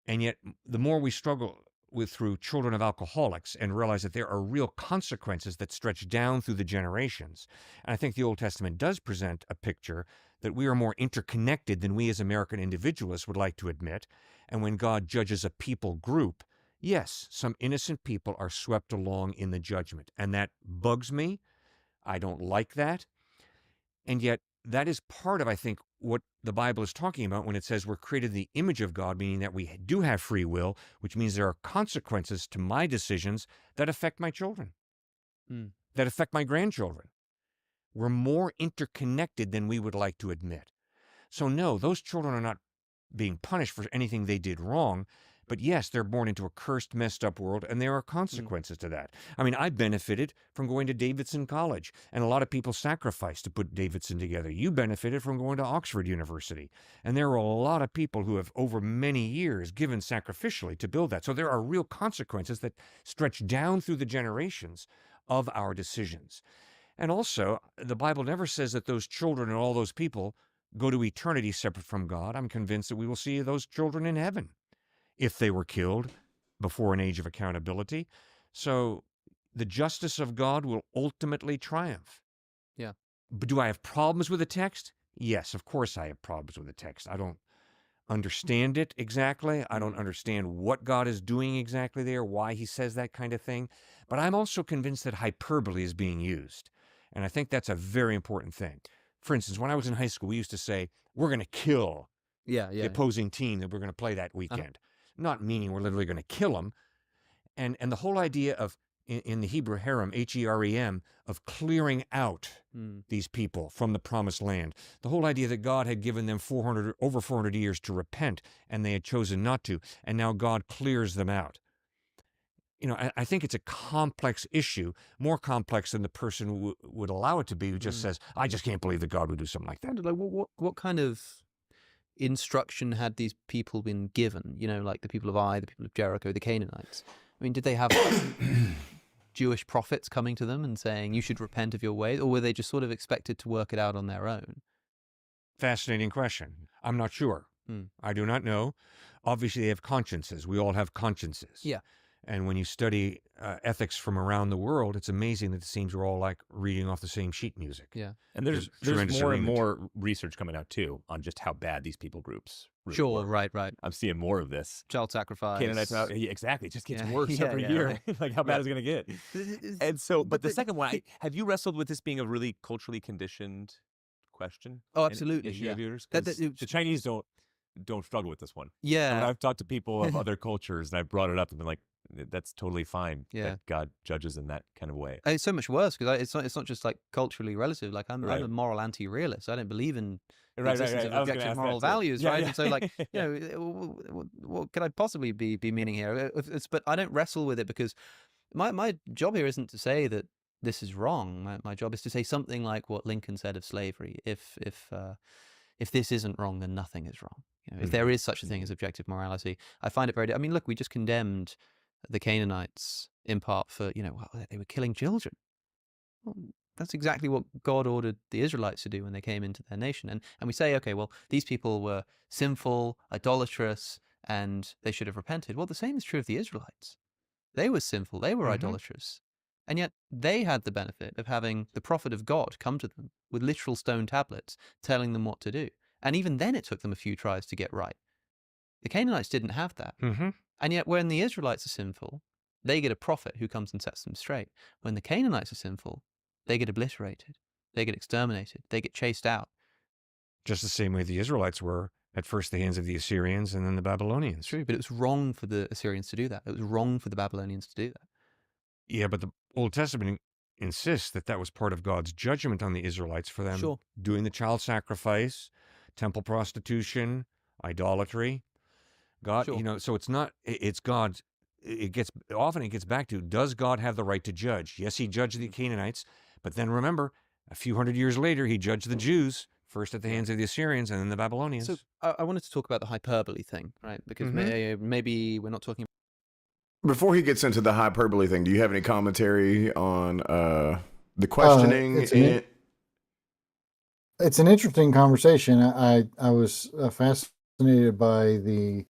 S4: And yet, the more we struggle through children of alcoholics and realize that there are real consequences that stretch down through the generations. And I think the Old Testament does present a picture that we are more interconnected than we as American individualists would like to admit. And when God judges a people group, yes, some innocent people are swept along in the judgment. And that bugs me. I don't like that. And yet, that is part of, I think, what the Bible is talking about when it says we're created in the image of God, meaning that we do have free will, which means there are consequences to my decisions that affect my children, that affect my grandchildren. We're more interconnected than we would like to admit. So no, those children are not being punished for anything they did wrong. But yes, they're born into a cursed, messed up world, and there are consequences to that. I mean, I benefited from going to Davidson College, and a lot of people sacrificed to put Davidson together. You benefited from going to Oxford University, and there are a lot of people who have, over many years, given sacrificially to build that. So there are real consequences that stretch down through the generations of our decisions. And also, the Bible never says that those children and all those people go to eternity separate from God. I'm convinced that we will see those children in heaven if they were killed before an age of accountability. So the justice of God will ultimately triumph.
S3: Yeah.
S4: But do I have problems with the text? Yes, of course I have problems with the text. I don't understand it exactly. I don't understand what God is doing exactly there, why he says that kind of thing. But I'm also convinced that hyperbole is being used. And I think that's a very important thing. For instance, when I was in high school, we used to say, we're going to kill the opposing team that we're going to play that weekend. Not meaning we're literally going to kill them. And the whole idea of, in the Hebrew herem, H-E-R-E-M, of clearing out these people from the promised land. The whole idea that God had given them over 400 years to repent, and they had chosen not to, and now God clears them out. You know, I think it's a complex issue, more complex than the person would allow it to be, who just says, I just can't believe that God would do something like that.
S3: Like, what kind of instruction had these people been given? You know, like the people of Ai, the people of Jericho, the Canaanites. I mean, did they have Jewish prophets coming to them and saying, you should repent of your ways? Or were they just sort of expected to work it out on their own?
S4: Fascinating question. I'm not sure. I do not know. Obviously, they have consciences. We all have consciences.
S3: Yeah.
S4: And when you study ethics from around the world, it's amazing that it seems we're all like reading off the same sheet music.
S3: Yeah.
S5: And there's
S4: tremendous
S5: more
S4: agreement.
S5: and more research coming out too on just how bad these people groups really
S3: Sure,
S5: were.
S3: right.
S5: I'm seeing more of this.
S3: Child sacrifice.
S5: Canaanites, yeah, exactly. It just gets
S3: Yeah.
S5: worse every year.
S3: Right.
S5: Like how bad is it going to get? And so, but the second one, have you wrestled with this being a really culturally conditioned question?
S3: Oh,
S5: and
S3: absolutely.
S5: issue
S3: Yeah.
S5: of yours?
S3: That-
S5: 'Cause
S3: that-
S5: the Chinese don't struggle with this one.
S3: Yeah.
S5: When I've talked to people of other cultures and I've brought it up and been like, that's totally fine.
S3: Yeah.
S5: That God judges in that kind of way.
S3: It's so much worse because it's not just like culturally relative. Like I'm
S5: Right.
S3: a moral anti-realist. I don't believe in the
S5: Right.
S3: existence
S5: I
S3: of
S5: was gonna
S3: objective
S5: ask
S3: moral
S5: that too.
S3: values,
S5: Yeah,
S3: right?
S5: yeah.
S3: And so, like, you know, what could I possibly be meaning here? But I don't wrestle with it because my job here isn't to say that this is wrong. My job is to say something like what Lincoln said of slavery. If this isn't wrong, then nothing is wrong. You know, if there is such a thing as objective morality, I find it very. I mean, look, we just condemned the Canaanites in part for, you know, well, they were killing children. Well, that's exactly what God ordered the Israelites to do when they came into their nation. And we say, okay, well, these people were sinful, idolatrous, and they should have repented. Well, the same is true of the Israelites. They were sinful, they were idolatrous. And yet they had the benefit of having the prophet of God come to them with literal stone tablets telling them what to do. And even then it took them a few tries to get right. The Canaanites didn't have that. And yet when the Israelites are sinful, they get a prophet who comes and sets them straight. When the Canaanites are sinful, they get obliterated. They get exterminated. They get chased out.
S4: Just the same way the Israelites were at first the hands of the Assyrians and then the Babylonians.
S3: True, but it was wrong for the Assyrians to do that. It was wrong for the Babylonians to do that.
S4: Yeah, but the Old Testament insists that that was part of God's judgment on the Israelites for them doing the child sacrifice, temple prostitution, idolatry. God, you know, so it's not, it's God's, it gets back to, does God have the right to judge? Yes, he judged the Canaanites, but then remember, a few hundred years later, he judged the Jews, first at the hands of the Assyrians and then the Babylonians.
S3: So I wanted to talk about the hyperbole thing, right? Because maybe we're not talking.
S1: Before he gets into the hyperbole thing, do you have any commentary on the questioning?
S2: It's an interesting conversation. I was fascinated by the,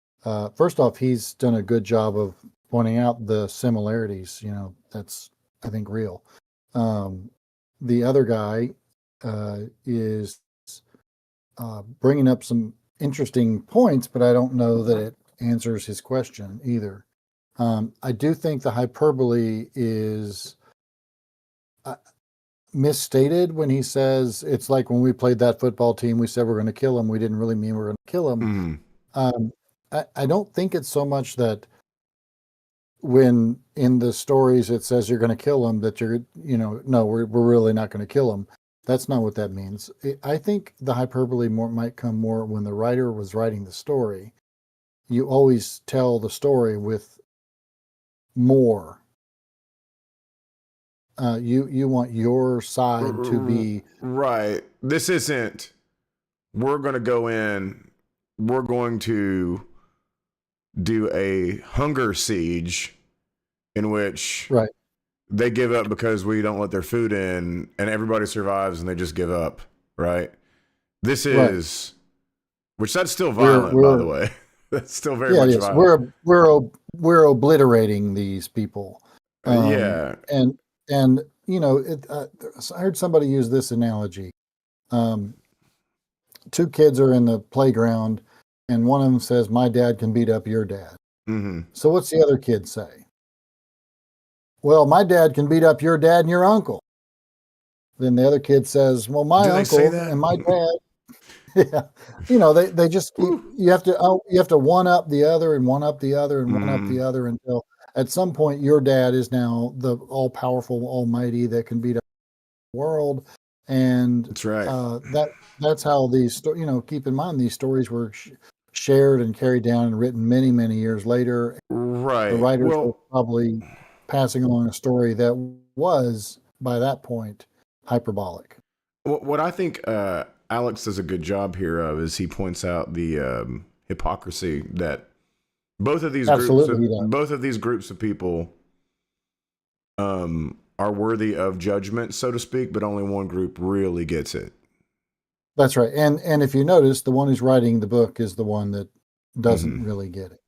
S2: first off, he's done a good job of pointing out the similarities, you know, that's, I think, real. The other guy is bringing up some interesting points, but I don't know that it answers his question either. I do think the hyperbole is, misstated when he says it's like when we played that football team, we said we're going to kill him. We didn't really mean we're going to kill him. I don't think it's so much that when in the stories it says you're going to kill him, that no, we're really not going to kill him. That's not what that means. I think the hyperbole might come more when the writer was writing the story. You always tell the story with more. You want your side to be
S1: right. This isn't, we're going to go in, we're going to do a hunger siege in which
S2: right.
S1: they give up because we don't let their food in, and everybody survives and they just give up, right? This is, which that's still violent, by the way. That's still very much violent.
S2: We're obliterating these people.
S1: Yeah.
S2: And I heard somebody use this analogy. Two kids are in the playground, and one of them says, "My dad can beat up your dad."
S1: Mm-hmm.
S2: So what's the other kid say? "Well, my dad can beat up your dad and your uncle." Then the other kid says, "Well, my uncle and my dad." Yeah, they just you have to one up the other and one up the other and one up the other until at some point your dad is now the all powerful almighty that can beat up the world. And
S1: that's right.
S2: That's how these keep in mind these stories were shared and carried down and written many years later.
S1: Right.
S2: The writers were probably passing along a story that was by that point hyperbolic.
S1: What I think Alex does a good job here of is he points out the hypocrisy that both of these groups of people are worthy of judgment, so to speak, but only one group really gets it.
S2: That's right. And if you notice, the one who's writing the book is the one that doesn't really get it.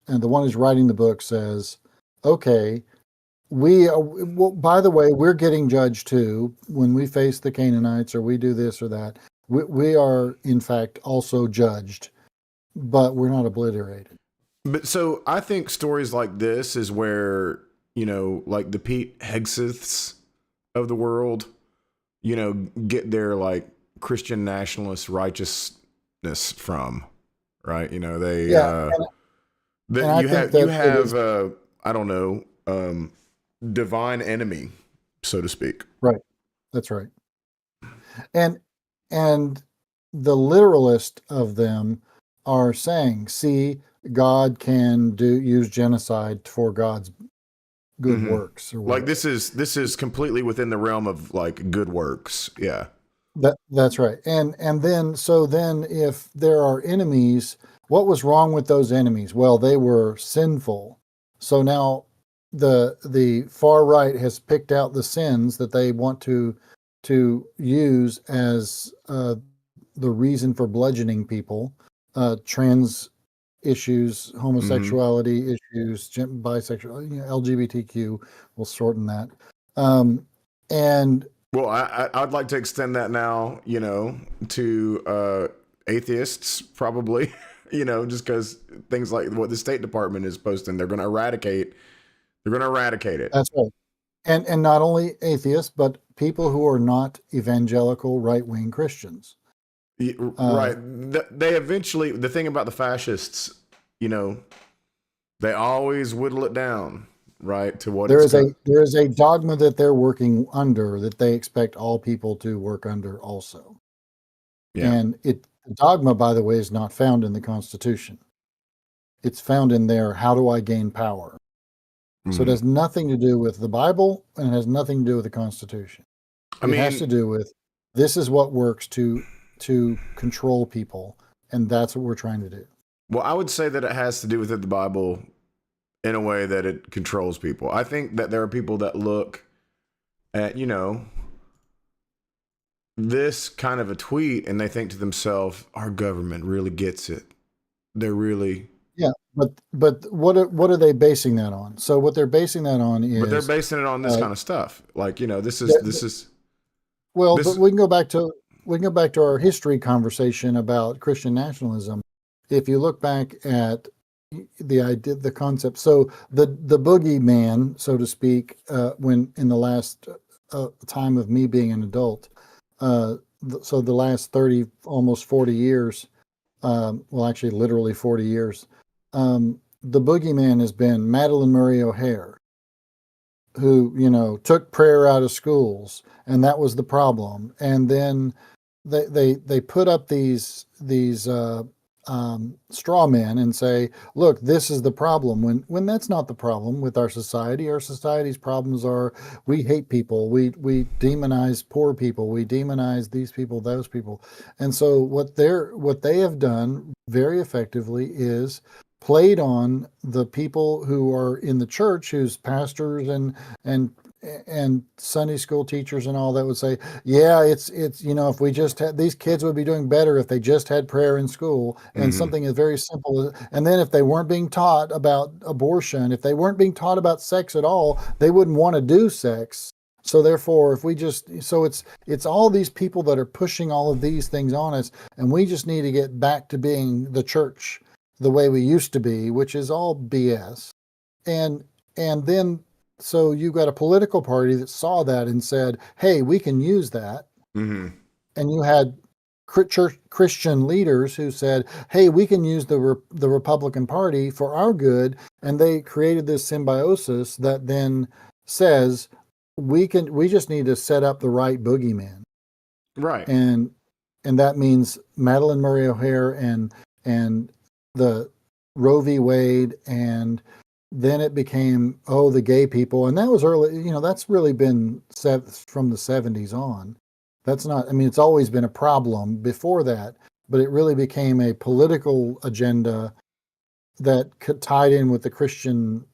S2: And the one who's writing the book says, okay, by the way, we're getting judged too when we face the Canaanites or we do this or that. We are, in fact, also judged, but we're not obliterated.
S1: But so I think stories like this is where, like the Pete Hegseths of the world, get their like Christian nationalist righteousness from, right? You have I don't know, divine enemy, so to speak.
S2: Right. That's right. And the literalist of them are saying, see, God can use genocide for God's good works. Or
S1: like this is completely within the realm of like good works. Yeah.
S2: That's right. And then if there are enemies, what was wrong with those enemies? Well, they were sinful. So now the far right has picked out the sins that they want to use as the reason for bludgeoning people, trans issues, homosexuality issues, bisexual, LGBTQ. We'll shorten that. And
S1: well, I'd like to extend that now, to atheists, probably, just because things like what the State Department is posting, they're going to eradicate it. That's
S2: right. And not only atheists, but people who are not evangelical right-wing Christians.
S1: Right. They eventually, the thing about the fascists, they always whittle it down, right, to what
S2: there is a dogma that they're working under that they expect all people to work under also. Yeah. And the dogma, by the way, is not found in the Constitution. It's found in their "how do I gain power?" So it has nothing to do with the Bible, and it has nothing to do with the Constitution. It has to do with this is what works to control people, and that's what we're trying to do.
S1: Well, I would say that it has to do with the Bible in a way that it controls people. I think that there are people that look at, this kind of a tweet and they think to themselves, our government really gets it. They're really...
S2: Yeah, but what are they basing that on? So what they're basing that on is...
S1: But they're basing it on this kind of stuff. Like, this is...
S2: Well, but we can go back to our history conversation about Christian nationalism. If you look back at the concept, so the boogeyman, so to speak, when in the last time of me being an adult. So the last 30, almost 40 years, well, actually, literally 40 years, the boogeyman has been Madeline Murray O'Hare, who, took prayer out of schools, and that was the problem. And then they put up these straw men and say, look, this is the problem, when that's not the problem with our society. Our society's problems are, we hate people, we demonize poor people, we demonize these people, those people. And so what they have done very effectively is played on the people who are in the church, who's pastors and Sunday school teachers and all that, would say, yeah, it's if we just had, these kids would be doing better if they just had prayer in school. And something as very simple and then if they weren't being taught about abortion, if they weren't being taught about sex at all, they wouldn't want to do sex. So therefore, if we just, so it's all these people that are pushing all of these things on us, and we just need to get back to being the church the way we used to be, which is all BS. And then, so you got a political party that saw that and said, hey, we can use that.
S1: Mm-hmm.
S2: And you had church Christian leaders who said, hey, we can use the Republican Party for our good. And they created this symbiosis that then says, we just need to set up the right boogeyman.
S1: Right.
S2: And that means Madeline Murray O'Hare and the Roe v. Wade, and then it became, the gay people. And that was early, that's really been from the 70s on. That's not, it's always been a problem before that, but it really became a political agenda that tied in with the Christian,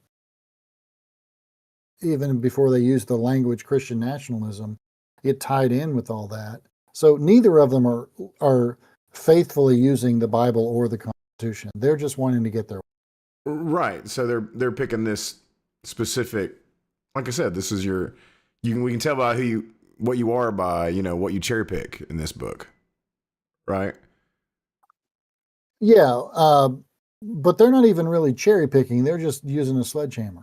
S2: even before they used the language Christian nationalism, it tied in with all that. So neither of them are faithfully using the Bible or the Constitution. They're just wanting to get their
S1: right. So they're picking this specific, like I said, this is we can tell by what you are by, what you cherry pick in this book. Right.
S2: Yeah. But they're not even really cherry picking. They're just using a sledgehammer.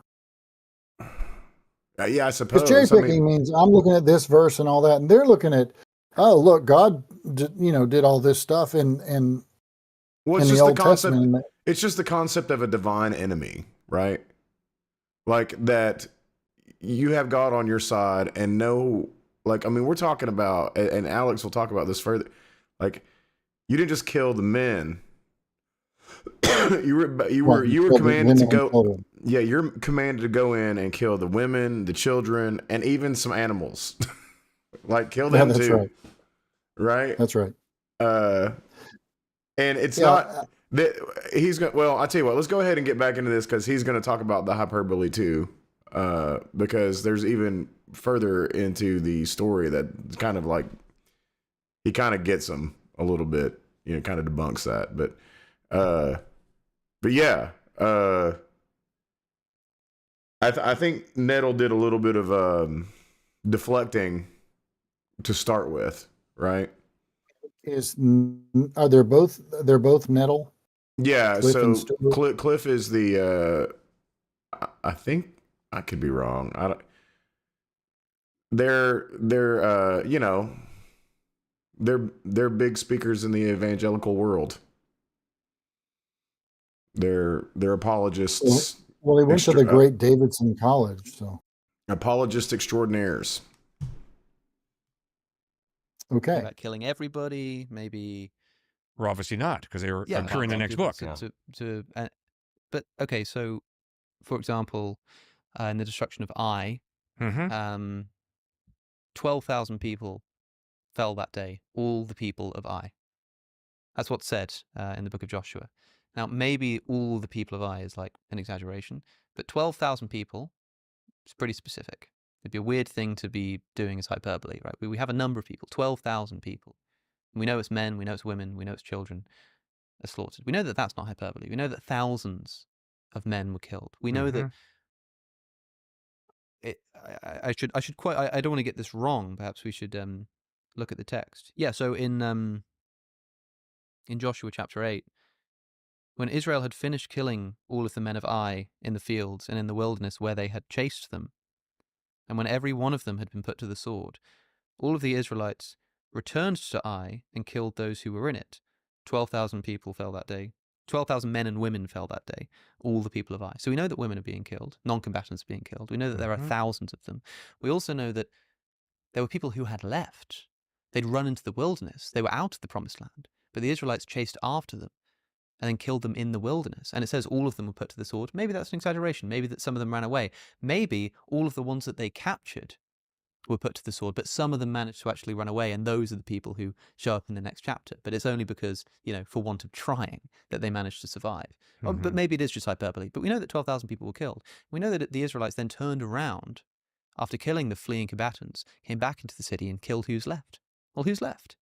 S1: Yeah, I suppose.
S2: Because cherry picking means I'm looking at this verse and all that, and they're looking at, oh, look, God, did all this stuff in
S1: well, it's
S2: in
S1: just
S2: the Old
S1: concept.
S2: Testament.
S1: It's just the concept of a divine enemy, right? Like that, you have God on your side, and we're talking about, and Alex will talk about this further. Like, you didn't just kill the men. you were commanded to go. Yeah, you're commanded to go in and kill the women, the children, and even some animals. Like, kill them too. Right.
S2: That's right.
S1: And it's not that he's going. Well, I'll tell you what. Let's go ahead and get back into this, because he's going to talk about the hyperbole too. Because there's even further into the story that kind of like he kind of gets them a little bit. Kind of debunks that. But yeah. I think Nettle did a little bit of deflecting to start with, right?
S2: Are they're both Nettle?
S1: Yeah,
S2: Cliff
S1: so Cliff is the I think, I could be wrong. I don't. They're they're big speakers in the evangelical world. They're apologists.
S2: Well, they went to the great Davidson College, so
S1: apologist extraordinaires.
S2: Okay.
S3: About killing everybody, maybe.
S4: Or obviously not, because they were occur in the next book.
S3: But okay, so for example, in the destruction of Ai, 12,000 people fell that day. All the people of Ai. That's what's said in the book of Joshua. Now, maybe all the people of Ai is like an exaggeration, but 12,000 people is pretty specific. It'd be a weird thing to be doing as hyperbole, right? We have a number of people, 12,000 people. We know it's men, we know it's women, we know it's children are slaughtered. We know that that's not hyperbole. We know that thousands of men were killed. We know that I should quite. I don't want to get this wrong. Perhaps we should look at the text. Yeah. So in Joshua chapter 8, when Israel had finished killing all of the men of Ai in the fields and in the wilderness where they had chased them, And when every one of them had been put to the sword, all of the Israelites returned to Ai and killed those who were in it. 12,000 people fell that day. 12,000 men and women fell that day, all the people of Ai. So we know that women are being killed, non-combatants are being killed. We know that there are thousands of them. We also know that there were people who had left. They'd run into the wilderness. They were out of the promised land, but the Israelites chased after them and then killed them in the wilderness. And it says all of them were put to the sword. Maybe that's an exaggeration. Maybe that some of them ran away. Maybe all of the ones that they captured were put to the sword, but some of them managed to actually run away, and those are the people who show up in the next chapter. But it's only because, for want of trying, that they managed to survive. But maybe it is just hyperbole. But we know that 12,000 people were killed. We know that the Israelites then turned around after killing the fleeing combatants, came back into the city and killed who's left. Well, who's left?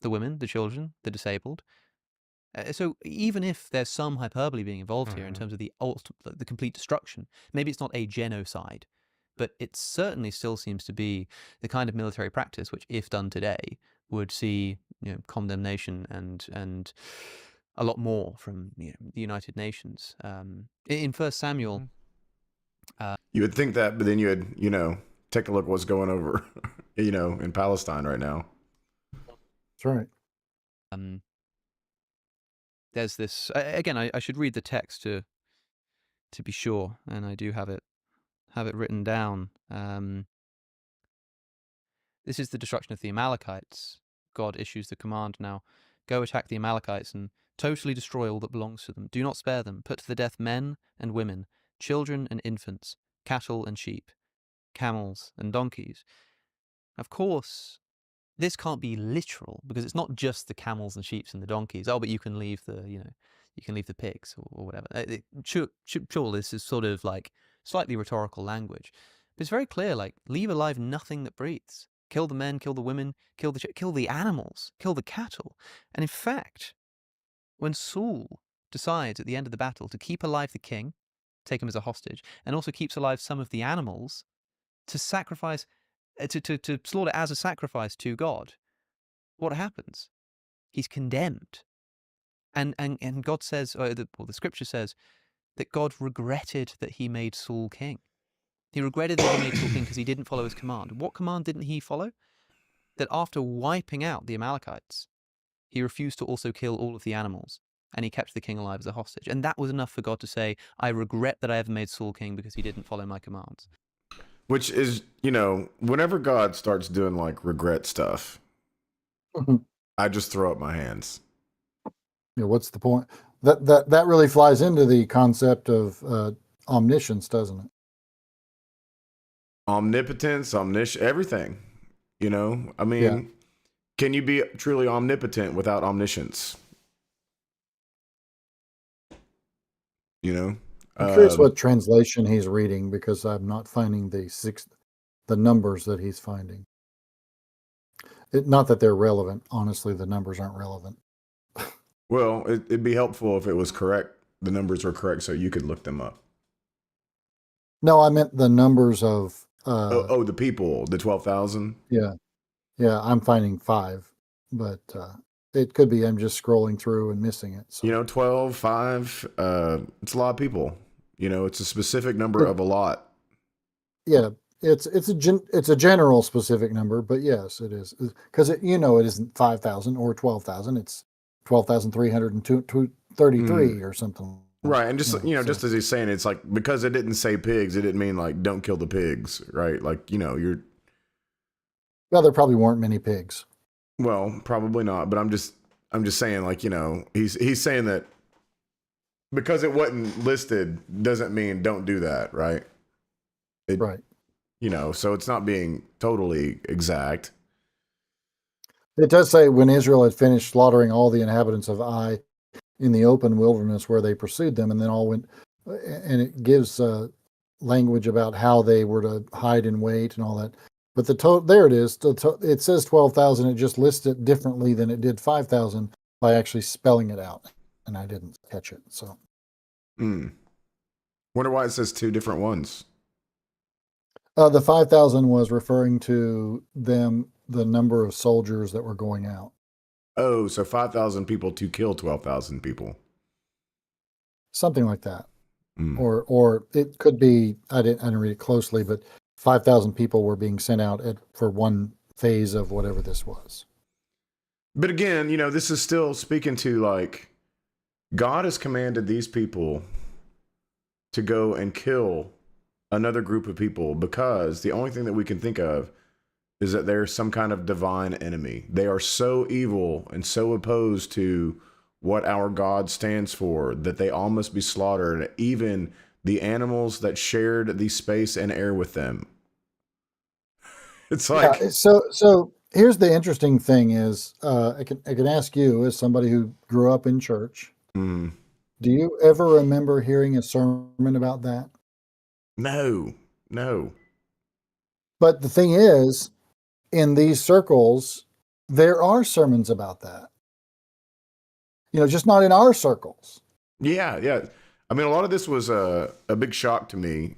S3: The women, the children, the disabled. So even if there's some hyperbole being involved here in terms of the complete destruction, maybe it's not a genocide, but it certainly still seems to be the kind of military practice which, if done today, would see condemnation and a lot more from the United Nations. In 1 Samuel,
S1: you would think that, but then you would take a look what's going over in Palestine right now.
S2: That's right.
S3: There's this again. I should read the text to be sure, and I do have it written down. This is the destruction of the Amalekites. God issues the command now: go attack the Amalekites and totally destroy all that belongs to them. Do not spare them. Put to the death men and women, children and infants, cattle and sheep, camels and donkeys. Of course, this can't be literal, because it's not just the camels and sheep and the donkeys. Oh, but you can leave the, you can leave the pigs or whatever. Sure, this is sort of like slightly rhetorical language, but it's very clear. Like, leave alive nothing that breathes. Kill the men, kill the women, kill the animals, kill the cattle. And in fact, when Saul decides at the end of the battle to keep alive the king, take him as a hostage, and also keeps alive some of the animals to sacrifice. To slaughter as a sacrifice to God, what happens? He's condemned, and God says, the Scripture says, that God regretted that he made Saul king. He regretted that he made Saul king because he didn't follow his command. What command didn't he follow? That after wiping out the Amalekites, he refused to also kill all of the animals, and he kept the king alive as a hostage. And that was enough for God to say, I regret that I ever made Saul king because he didn't follow my commands.
S1: Which is, whenever God starts doing like regret stuff, I just throw up my hands.
S2: Yeah, what's the point? That really flies into the concept of omniscience, doesn't it?
S1: Omnipotence, everything. Can you be truly omnipotent without omniscience?
S2: I'm curious what translation he's reading, because I'm not finding the numbers that he's finding. Not that they're relevant. Honestly, the numbers aren't relevant.
S1: Well, it'd be helpful if it was correct. The numbers were correct, so you could look them up.
S2: No, I meant the numbers of.
S1: The people, the 12,000.
S2: Yeah, I'm finding 5, but it could be I'm just scrolling through and missing it. So.
S1: 12, 5. It's a lot of people. It's a specific number of a lot.
S2: Yeah, it's a general specific number, but yes, it is, because it isn't 5,000 or 12,000. It's 12,333 or something.
S1: Right, and just just as he's saying, it's like, because it didn't say pigs, it didn't mean like don't kill the pigs, right? Like you're.
S2: Well, there probably weren't many pigs.
S1: Well, probably not, but I'm just saying, like, he's saying that because it wasn't listed doesn't mean don't do that, right?
S2: Right.
S1: So it's not being totally exact.
S2: It does say when Israel had finished slaughtering all the inhabitants of Ai in the open wilderness where they pursued them, and then all went, and it gives language about how they were to hide and wait and all that. But there it is. It says 12,000. It just lists it differently than it did 5,000 by actually spelling it out, and I didn't catch it. So,
S1: wonder why it says 2 different ones.
S2: The 5,000 was referring to the number of soldiers that were going out.
S1: Oh, so 5,000 people to kill 12,000 people.
S2: Something like that. Or it could be, I didn't read it closely, but 5,000 people were being sent out for one phase of whatever this was.
S1: But again, this is still speaking to like God has commanded these people to go and kill another group of people because the only thing that we can think of is that they're some kind of divine enemy. They are so evil and so opposed to what our God stands for that they all must be slaughtered, even the animals that shared the space and air with them. It's like,
S2: yeah, so here's the interesting thing is, I can ask you as somebody who grew up in church, do you ever remember hearing a sermon about that?
S1: no.
S2: But the thing is, in these circles, there are sermons about that. Just not in our circles.
S1: Yeah. I mean, a lot of this was a big shock to me.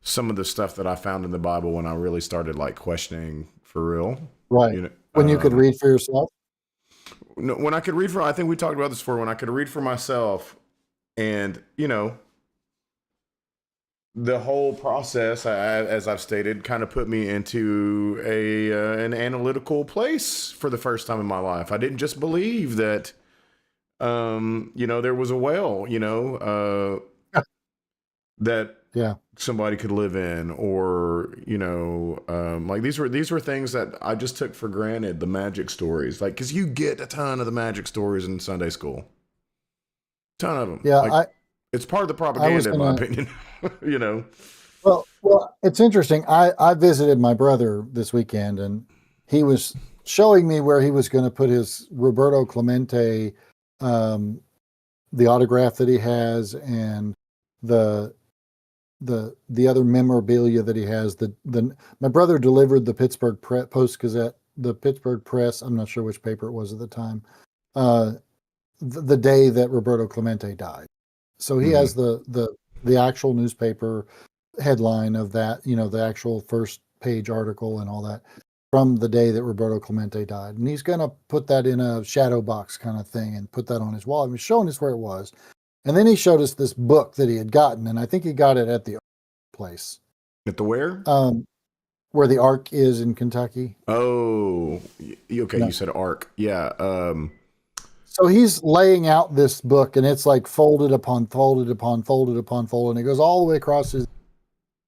S1: Some of the stuff that I found in the Bible when I really started like questioning for real.
S2: Right. When you could read for yourself?
S1: No, when I could read I think we talked about this before, when I could read for myself and, the whole process, as I've stated, kind of put me into an analytical place for the first time in my life. I didn't just believe that, there was a well, that somebody could live in, or like these were things that I just took for granted. The magic stories, like, because you get a ton of the magic stories in Sunday school, ton of them.
S2: Yeah,
S1: like, it's part of the propaganda, in my opinion.
S2: Well, it's interesting. I visited my brother this weekend, and he was showing me where he was going to put his Roberto Clemente, the autograph that he has, and the other memorabilia that he has. My brother delivered the Pittsburgh Post-Gazette, the Pittsburgh Press. I'm not sure which paper it was at the time. The day that Roberto Clemente died. So he has the actual newspaper headline of that, the actual first page article and all that from the day that Roberto Clemente died. And he's going to put that in a shadow box kind of thing and put that on his wall. He was showing us where it was. And then he showed us this book that he had gotten, and I think he got it at the place.
S1: At the where?
S2: Where the Ark is in Kentucky.
S1: Oh, okay. No. You said Ark. Yeah.
S2: So he's laying out this book, and it's like folded upon folded upon folded upon folded, and it goes all the way across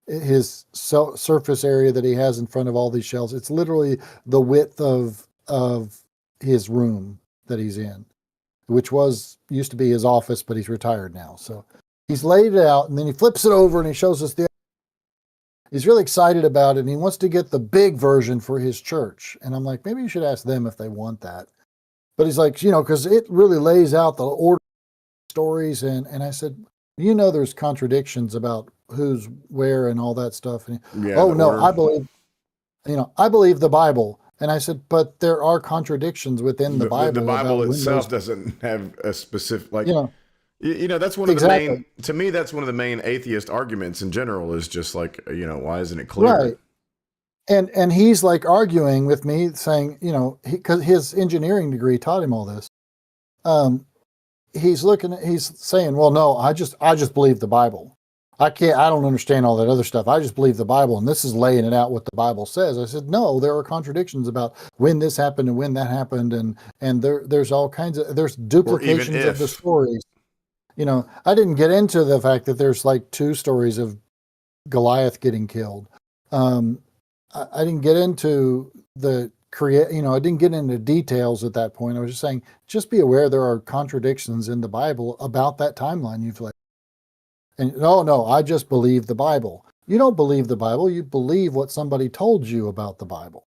S2: his surface area that he has in front of all these shelves. It's literally the width of his room that he's in, which used to be his office, but he's retired now. So he's laid it out, and then he flips it over and he shows us he's really excited about it, and he wants to get the big version for his church. And I'm like, maybe you should ask them if they want that. But he's like, because it really lays out the order stories. And I said, there's contradictions about who's where and all that stuff. And I believe the Bible. And I said, but there are contradictions within the Bible.
S1: The Bible itself doesn't have a specific, like, that's one of the main, to me, that's one of the main atheist arguments in general is just like, why isn't it clear?
S2: Right. And he's like arguing with me saying, because his engineering degree taught him all this. He's saying, well, no, I just believe the Bible. I don't understand all that other stuff. I just believe the Bible. And this is laying it out what the Bible says. I said, no, there are contradictions about when this happened and when that happened. And there's all kinds of, there's duplications of the stories. I didn't get into the fact that there's like 2 stories of Goliath getting killed. I didn't get into I didn't get into details at that point. I was just saying, just be aware there are contradictions in the Bible about that timeline you've laid. And no, I just believe the Bible. You don't believe the Bible. You believe what somebody told you about the Bible.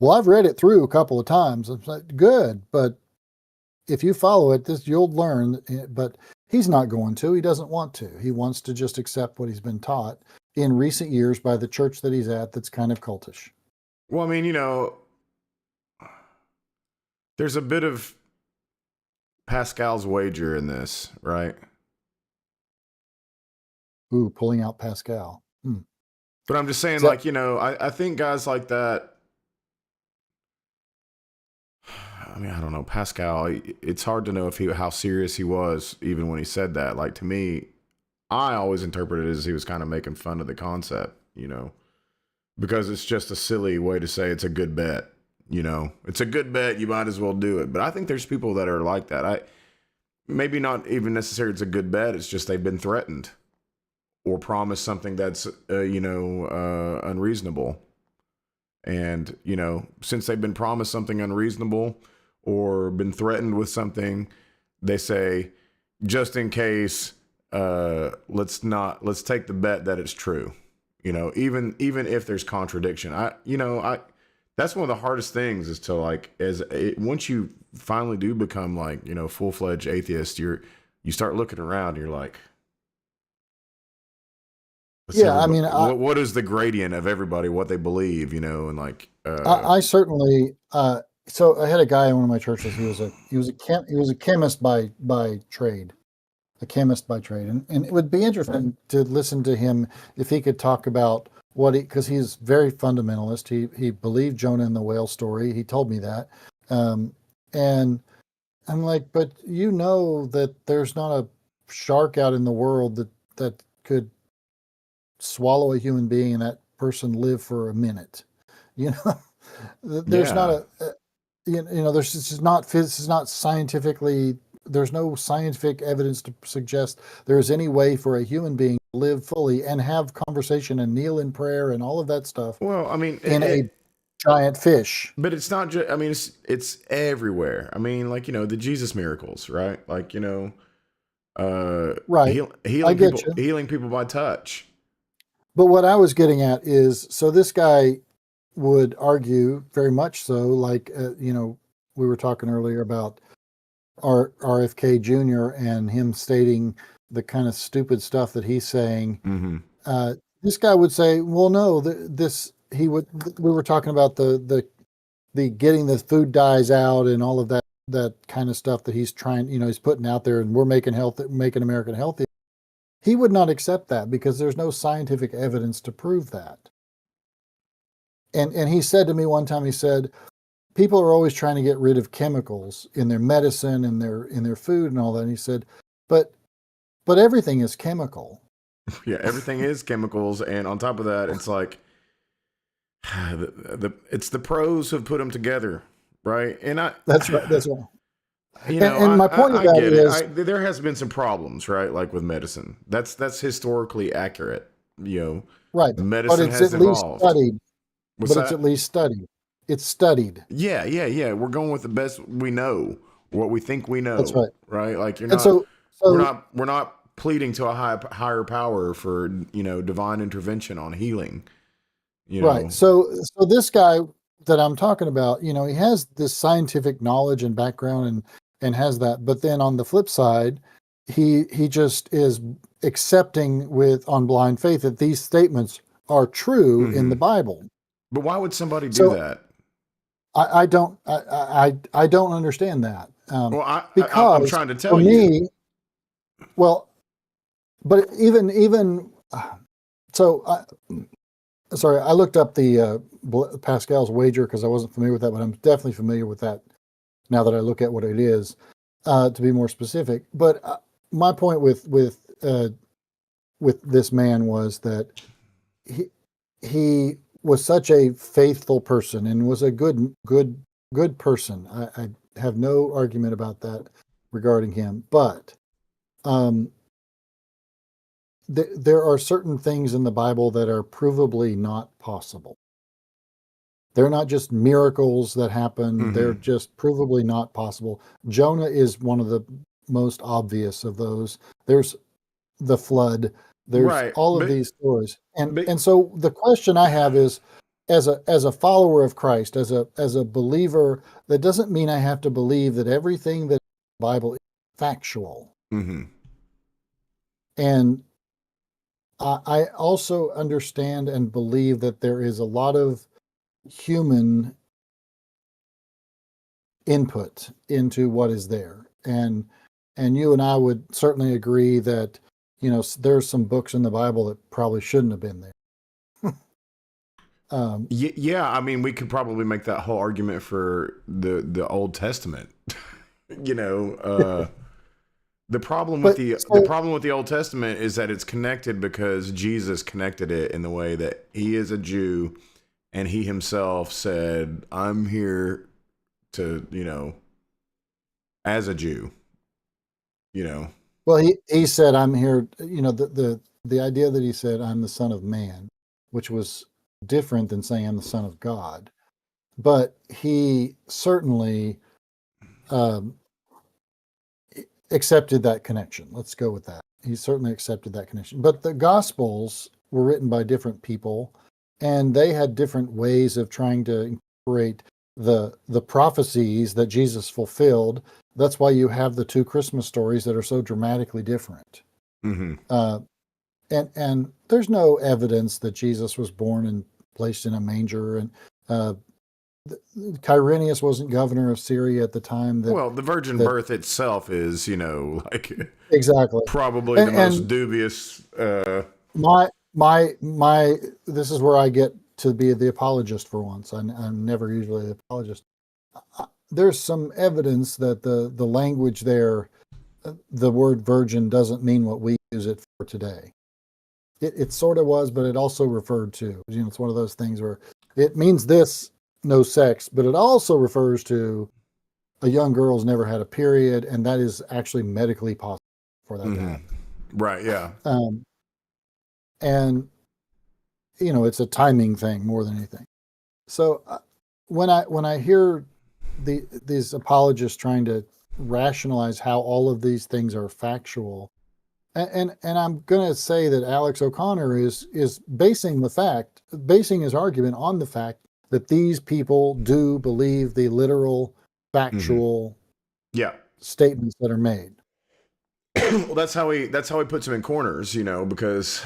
S2: Well, I've read it through a couple of times. I'm like, good, but if you follow it, you'll learn. But he's not going to. He doesn't want to. He wants to just accept what he's been taught in recent years by the church that he's at that's kind of cultish.
S1: Well, I mean, there's a bit of Pascal's wager in this, right?
S2: Ooh, pulling out Pascal.
S1: But I'm just saying, I think guys like that, I mean, I don't know, Pascal, it's hard to know how serious he was even when he said that. Like, to me, I always interpreted it as he was kind of making fun of the concept. you know, because it's just a silly way to say it's a good bet. You know, it's a good bet. You might as well do it. But I think there's people that are like that. Maybe not even necessarily it's a good bet. It's just they've been threatened or promised something that's, unreasonable. And, you know, since they've been promised something unreasonable or been threatened with something, they say, just in case, let's take the bet that it's true. You know, even if there's contradiction, that's one of the hardest things is to once you finally do become like, you know, full-fledged atheist, you start looking around and you're like, what is the gradient of everybody, what they believe, you know, and like,
S2: I certainly, so I had a guy in one of my churches. He was a chemist by trade, and it would be interesting to listen to him if he could talk about because he's very fundamentalist. He believed Jonah and the whale story. He told me that. And I'm like, but you know that there's not a shark out in the world that could swallow a human being and that person live for a minute. You know, there's not this is not scientifically, there's no scientific evidence to suggest there is any way for a human being to live fully and have conversation and kneel in prayer and all of that stuff.
S1: Well, I mean,
S2: in a giant fish.
S1: But it's not just, I mean, it's everywhere. I mean, like, you know, the Jesus miracles, right? Like, you know,
S2: right.
S1: healing people by touch.
S2: But what I was getting at is, so this guy would argue very much so, like, you know, we were talking earlier about RFK Jr. and him stating the kind of stupid stuff that he's saying.
S1: Mm-hmm.
S2: This guy would say, well, no, we were talking about the getting the food dyes out and all of that kind of stuff that he's trying, you know, he's putting out there, and we're making America healthy. He would not accept that because there's no scientific evidence to prove that. And he said to me one time, he said, people are always trying to get rid of chemicals in their medicine and in their food and all that. And he said, but everything is chemical.
S1: Yeah, everything is chemicals, and on top of that, it's like it's the pros who have put them together, right? And
S2: that's right.
S1: You know,
S2: and my point of that is,
S1: there has been some problems, right? Like with medicine, that's historically accurate. You know,
S2: right?
S1: Medicine
S2: but it's
S1: has
S2: at
S1: evolved.
S2: least studied.
S1: What's
S2: but
S1: that?
S2: It's at least studied. It's studied.
S1: Yeah. We're going with the best we know, what we think we know.
S2: That's right.
S1: Right? Like you're
S2: and
S1: not.
S2: so
S1: we're not pleading to a higher power for, you know, divine intervention on healing. You know?
S2: Right. So this guy that I'm talking about, you know, he has this scientific knowledge and background and has that, but then on the flip side, he just is accepting on blind faith that these statements are true in the Bible.
S1: But why would somebody do that?
S2: I don't understand that. Because
S1: I'm trying to tell
S2: for
S1: you.
S2: me, well, but even so, sorry, I looked up the Pascal's wager because I wasn't familiar with that, but I'm definitely familiar with that now that I look at what it is, to be more specific. But my point with this man was that he was such a faithful person and was a good person. I have no argument about that regarding him, but there are certain things in the Bible that are provably not possible. They're not just miracles that happen. They're just provably not possible. Jonah is one of the most obvious of those. There's the flood. There's all of these stories. And so the question I have is, as a follower of Christ, as a believer, that doesn't mean I have to believe that everything that the Bible is factual. And I also understand and believe that there is a lot of human input into what is there. And you and I would certainly agree that, you know, there's some books in the Bible that probably shouldn't have been there.
S1: Yeah, I mean, we could probably make that whole argument for the Old Testament. You know, The problem
S2: But
S1: with
S2: so-
S1: the problem with the Old Testament is that it's connected because Jesus connected it in the way that he is a Jew, and he himself said, "I'm here to, as a Jew,
S2: Well, he said, "I'm here." The idea that he said, "I'm the Son of Man," which was different than saying, "I'm the Son of God," but he certainly um, accepted that connection. Let's go with that. He certainly accepted that connection. But the Gospels were written by different people, and they had different ways of trying to incorporate the prophecies that Jesus fulfilled. That's why you have the two Christmas stories that are so dramatically different.
S1: Mm-hmm.
S2: And there's no evidence that Jesus was born and placed in a manger. And Quirinius wasn't governor of Syria at the time.
S1: Well, the virgin birth itself is,
S2: Exactly.
S1: probably the most dubious.
S2: My this is where I get to be the apologist for once. I'm never usually the apologist. There's some evidence that the language there, the word virgin doesn't mean what we use it for today. It sort of was, but it also referred to, it's one of those things where it means this, no sex, but it also refers to a young girl's never had a period, and that is actually medically possible for that to happen.
S1: Right, yeah.
S2: And it's a timing thing more than anything. So when I hear these apologists trying to rationalize how all of these things are factual, and I'm going to say that Alex O'Connor is basing his argument on the fact that these people do believe the literal factual statements that are made.
S1: Well, that's how he puts them in corners, because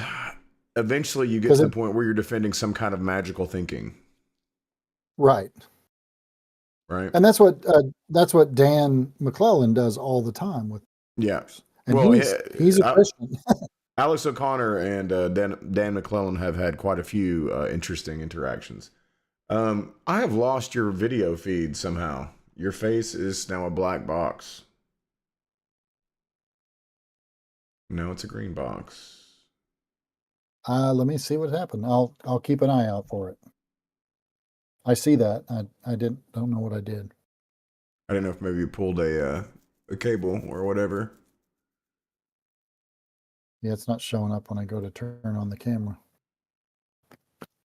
S1: eventually you get to the point where you're defending some kind of magical thinking.
S2: Right. And that's what Dan McLaughlin does all the time with.
S1: Yeah.
S2: And he's a Christian.
S1: Alex O'Connor and Dan McLaughlin have had quite a few interesting interactions. I have lost your video feed somehow. Your face is now a black box. No, it's a green box.
S2: Let me see what happened. I'll keep an eye out for it. I see that. I don't know what I did.
S1: I don't know if maybe you pulled a cable or whatever.
S2: Yeah, it's not showing up when I go to turn on the camera.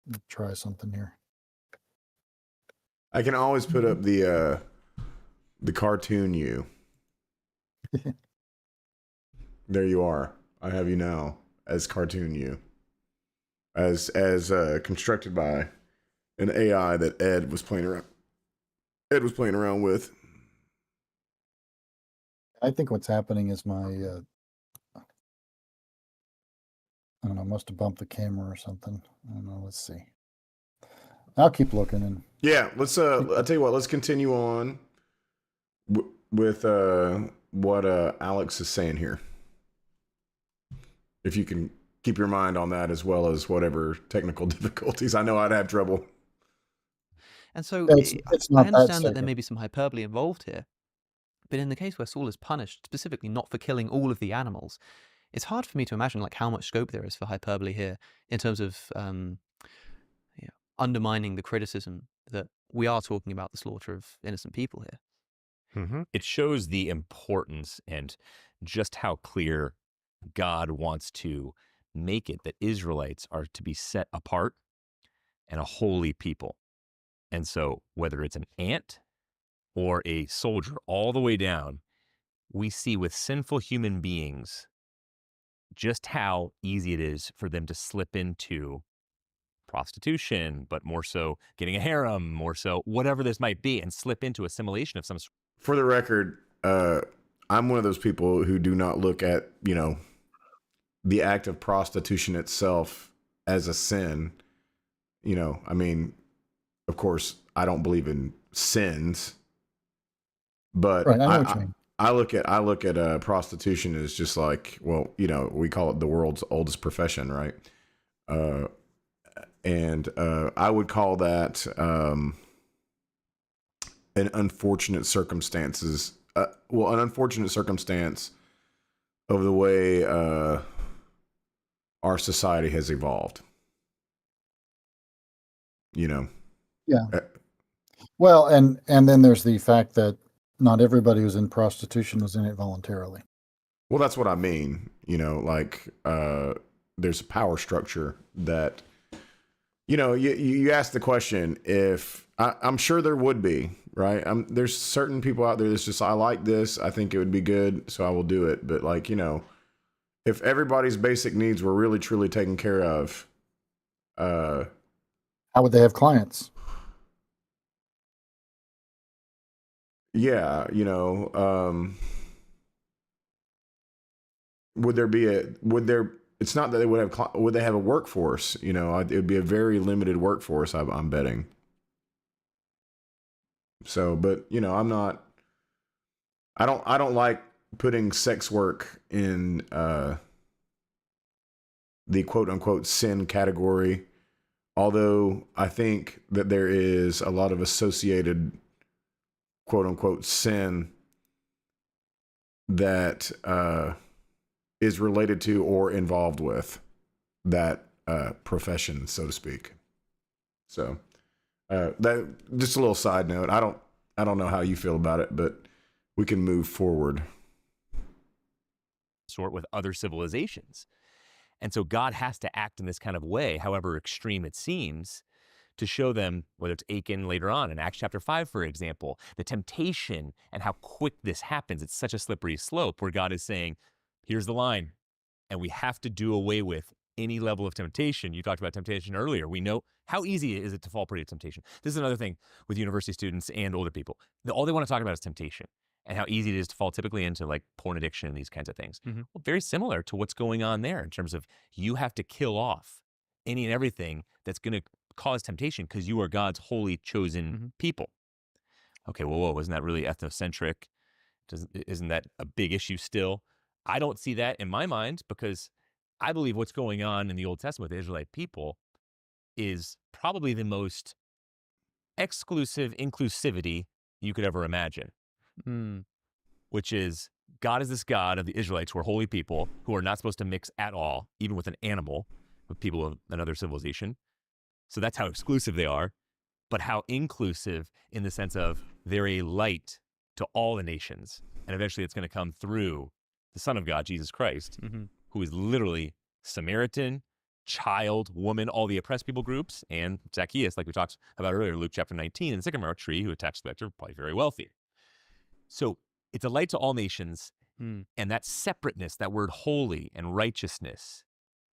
S2: Let's try something here.
S1: I can always put up the cartoon you. There you are. I have you now as cartoon you. As constructed by an AI that Ed was playing around with.
S2: I think what's happening is my I don't know, must have bumped the camera or something. I don't know. Let's see. I'll keep looking. And
S1: yeah, let's I'll tell you what, let's continue on with what Alex is saying here. If you can keep your mind on that as well as whatever technical difficulties. I know I'd have trouble.
S3: And so
S2: it's not
S3: I understand that there may be some hyperbole involved here, but in the case where Saul is punished, specifically not for killing all of the animals, it's hard for me to imagine how much scope there is for hyperbole here in terms of undermining the criticism that we are talking about the slaughter of innocent people here.
S5: Mm-hmm. It shows the importance and just how clear God wants to make it that Israelites are to be set apart and a holy people. And so whether it's an ant or a soldier all the way down, we see with sinful human beings just how easy it is for them to slip into prostitution, but more so getting a harem, more so whatever this might be, and slip into assimilation of some sort.
S1: For the record, I'm one of those people who do not look at, the act of prostitution itself as a sin. I mean, of course, I don't believe in sins, but
S2: right, I know what you mean.
S1: I look at prostitution as just like, well, we call it the world's oldest profession, right? And I would call that an unfortunate circumstance of the way our society has evolved.
S2: Yeah.
S1: Uh,
S2: Well, and then there's the fact that not everybody who's in prostitution was in it voluntarily.
S1: well, that's what I mean. Like there's a power structure that, you ask the question if I'm sure there would be, right? There's certain people out there that's just, I like this, I think it would be good, so I will do it. But like, if everybody's basic needs were really truly taken care of,
S2: How would they have clients?
S1: yeah, it's not that they would they have a workforce, it would be a very limited workforce, I'm betting. So, but I don't like putting sex work in the quote unquote sin category, although I think that there is a lot of associated quote unquote sin that is related to or involved with that profession, so to speak. So that just a little side note. I don't know how you feel about it, but we can move forward.
S5: Sort with other civilizations. And so God has to act in this kind of way, however extreme it seems, to show them, whether it's Achan later on in Acts chapter 5, for example, the temptation and how quick this happens. It's such a slippery slope where God is saying, here's the line, and we have to do away with any level of temptation. You talked about temptation earlier. We know how easy is it to fall prey to temptation. This is another thing with university students and older people. All they want to talk about is temptation and how easy it is to fall typically into like porn addiction and these kinds of things.
S3: Mm-hmm.
S5: Well, very similar to what's going on there in terms of you have to kill off any and everything that's going to cause temptation because you are God's holy chosen people. Okay, whoa, wasn't that really ethnocentric? Isn't that a big issue still? I don't see that in my mind because I believe what's going on in the Old Testament with the Israelite people is probably the most exclusive inclusivity you could ever imagine, which is God is this God of the Israelites who are holy people who are not supposed to mix at all, even with an animal, with people of another civilization. So that's how exclusive they are, but how inclusive in the sense of they're a light to all the nations. And eventually it's going to come through the Son of God, Jesus Christ, who is literally Samaritan, child, woman, all the oppressed people groups, and Zacchaeus, like we talked about earlier, Luke chapter 19, and the sycamore tree, who attached the vector, probably very wealthy. So it's a light to all nations, and that separateness, that word holy and righteousness,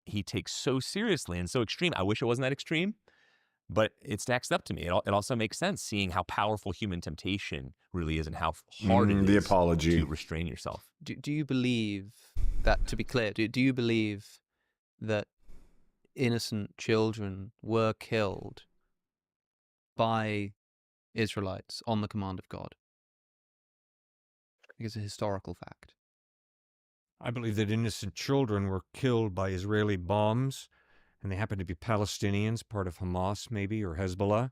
S5: he takes so seriously and so extreme. I wish it wasn't that extreme, but it stacks up to me. It also makes sense seeing how powerful human temptation really is and how hard it is
S1: the apology
S5: to restrain yourself.
S3: Do you believe that, to be clear, do you believe that innocent children were killed by Israelites on the command of God? I think it's a historical fact.
S4: I believe that innocent children were killed by Israeli bombs, and they happen to be Palestinians, part of Hamas maybe, or Hezbollah.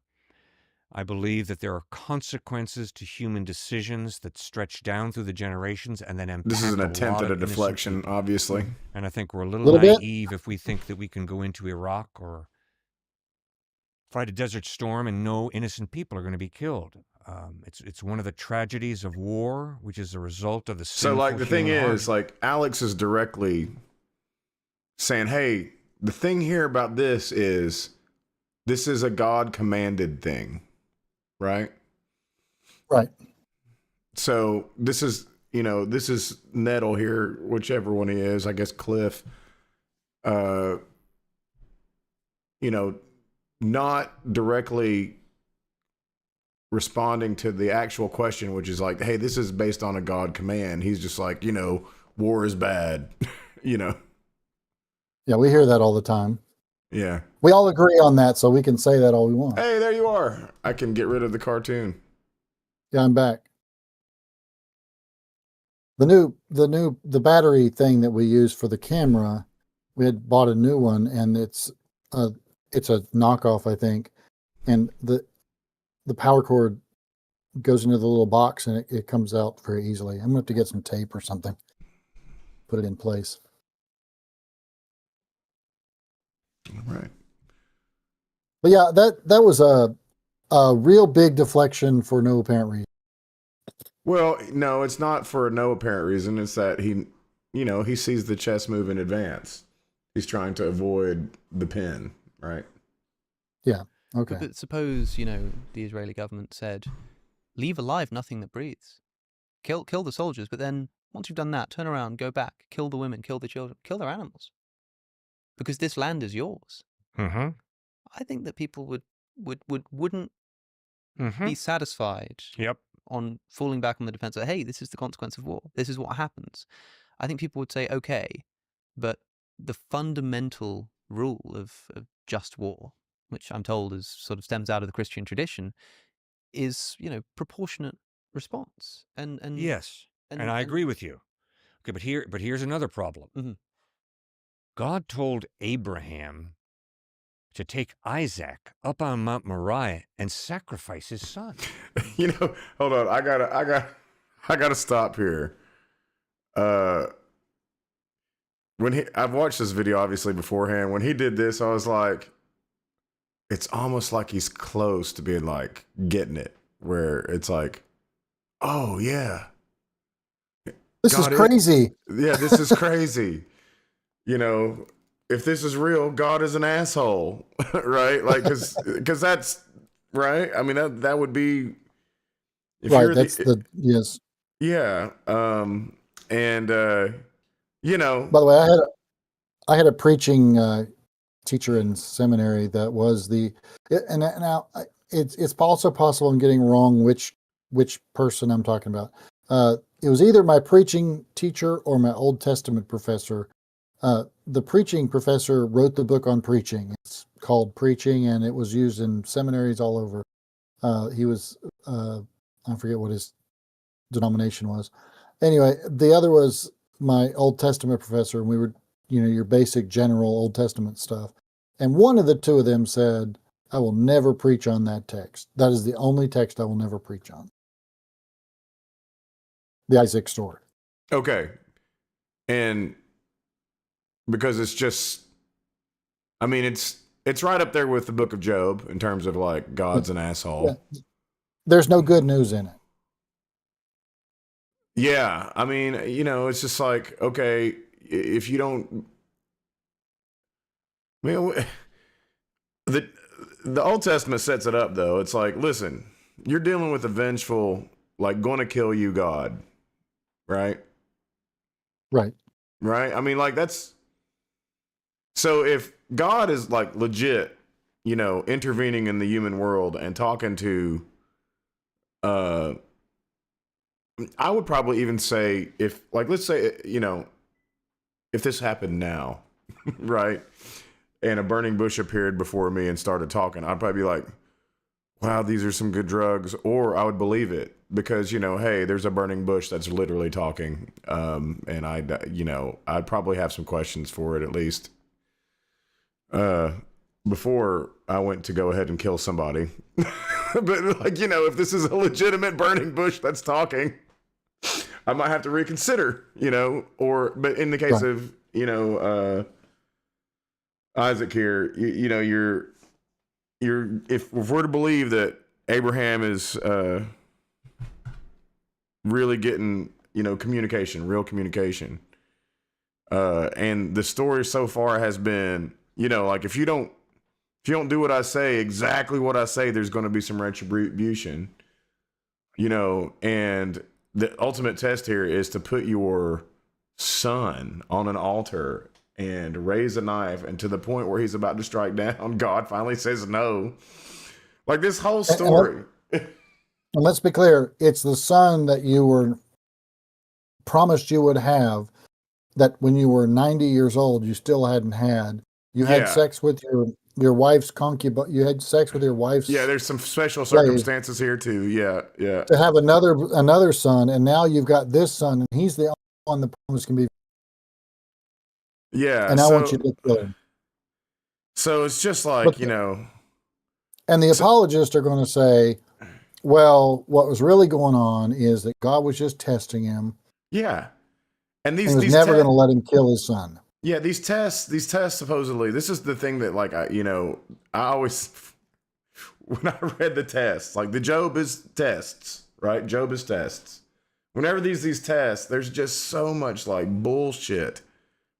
S4: I believe that there are consequences to human decisions that stretch down through the generations and then impact.
S1: This is an attempt at a
S4: innocent
S1: deflection,
S4: people.
S1: obviously.
S4: And I think we're a little
S2: Little
S4: naive if we think that we can go into Iraq or fight a desert storm and no innocent people are going to be killed. It's one of the tragedies of war, which is a result of the
S1: So, like, the thing
S4: human
S1: is,
S4: heart.
S1: like, Alex is directly saying, hey, the thing here about this is a God commanded thing, right?
S2: Right.
S1: So this is Nettle here, whichever one he is, I guess Cliff, not directly responding to the actual question, which is like, hey, this is based on a God command. He's just like, war is bad,
S2: Yeah, we hear that all the time.
S1: Yeah.
S2: We all agree on that, so we can say that all we want.
S1: Hey, there you are. I can get rid of the cartoon.
S2: Yeah, I'm back. The battery thing that we use for the camera, we had bought a new one, and it's a knockoff, I think. And the power cord goes into the little box, and it comes out very easily. I'm gonna have to get some tape or something, put it in place.
S1: All right.
S2: But yeah, that was a real big deflection for no apparent reason.
S1: Well, no, it's not for no apparent reason. It's that he sees the chess move in advance. He's trying to avoid the pin, right?
S2: Yeah. Okay.
S3: But suppose, the Israeli government said, leave alive nothing that breathes. Kill the soldiers, but then once you've done that, turn around, go back, kill the women, kill the children, kill their animals. Because this land is yours.
S4: Mm-hmm.
S3: I think that people wouldn't
S4: Mm-hmm.
S3: be satisfied
S4: Yep.
S3: on falling back on the defense of, hey, this is the consequence of war. This is what happens. I think people would say, okay, but the fundamental rule of just war, which I'm told is sort of stems out of the Christian tradition, is, proportionate response. And
S4: Yes. And I agree with you. Okay, but here's another problem.
S3: Mhm.
S4: God told Abraham to take Isaac up on Mount Moriah and sacrifice his son.
S1: Hold on. I gotta stop here. I've watched this video obviously beforehand. When he did this, I was like, it's almost like he's close to being like getting it, where it's like, oh yeah,
S2: This is crazy.
S1: Yeah, this is crazy. If this is real, God is an asshole, right? Like, because that's right. I mean, that would be
S2: Right. That's yes.
S1: Yeah. And
S2: By the way, I had a preaching teacher in seminary that was now it's also possible I'm getting wrong which person I'm talking about. It was either my preaching teacher or my Old Testament professor. The preaching professor wrote the book on preaching. It's called Preaching, and it was used in seminaries all over. He was, I forget what his denomination was. Anyway, the other was my Old Testament professor, and we were, your basic general Old Testament stuff. And one of the two of them said, I will never preach on that text. That is the only text I will never preach on. The Isaac story.
S1: Okay. And because it's just, I mean, it's right up there with the book of Job in terms of like God's an asshole.
S2: Yeah. There's no good news in it.
S1: Yeah. I mean, it's just like, okay, if you don't, I mean, the Old Testament sets it up though. It's like, listen, you're dealing with a vengeful, like going to kill you God, right?
S2: Right.
S1: Right. I mean, like so if God is like legit, intervening in the human world and talking to, I would probably even say if, like, let's say, if this happened now, right? And a burning bush appeared before me and started talking, I'd probably be like, wow, these are some good drugs. Or I would believe it because, hey, there's a burning bush that's literally talking. And I'd probably have some questions for it at least. Before I went to go ahead and kill somebody. But like, if this is a legitimate burning bush that's talking, I might have to reconsider, but in the case of, Isaac here, if we're to believe that Abraham is, really getting, real communication, and the story so far has been, like if you don't do what I say, exactly what I say, there's going to be some retribution, and the ultimate test here is to put your son on an altar and raise a knife, and to the point where he's about to strike down, God finally says no. Like this whole story.
S2: And let's be clear, it's the son that you were promised you would have, that when you were 90 years old, you still hadn't had. You had sex with your wife's concubine. You had sex with your wife's.
S1: Yeah, there's some special circumstances here too. Yeah.
S2: To have another son, and now you've got this son, and he's the only one the promise can be.
S1: Yeah,
S2: and I want you to kill him.
S1: So it's just like,
S2: And the apologists are going to say, well, what was really going on is that God was just testing him.
S1: Yeah. And
S2: and was never going to let him kill his son.
S1: Yeah, these tests supposedly, this is the thing that, like, I always, when I read the tests, like the Job is tests, right? Job is tests. Whenever these tests, there's just so much like bullshit.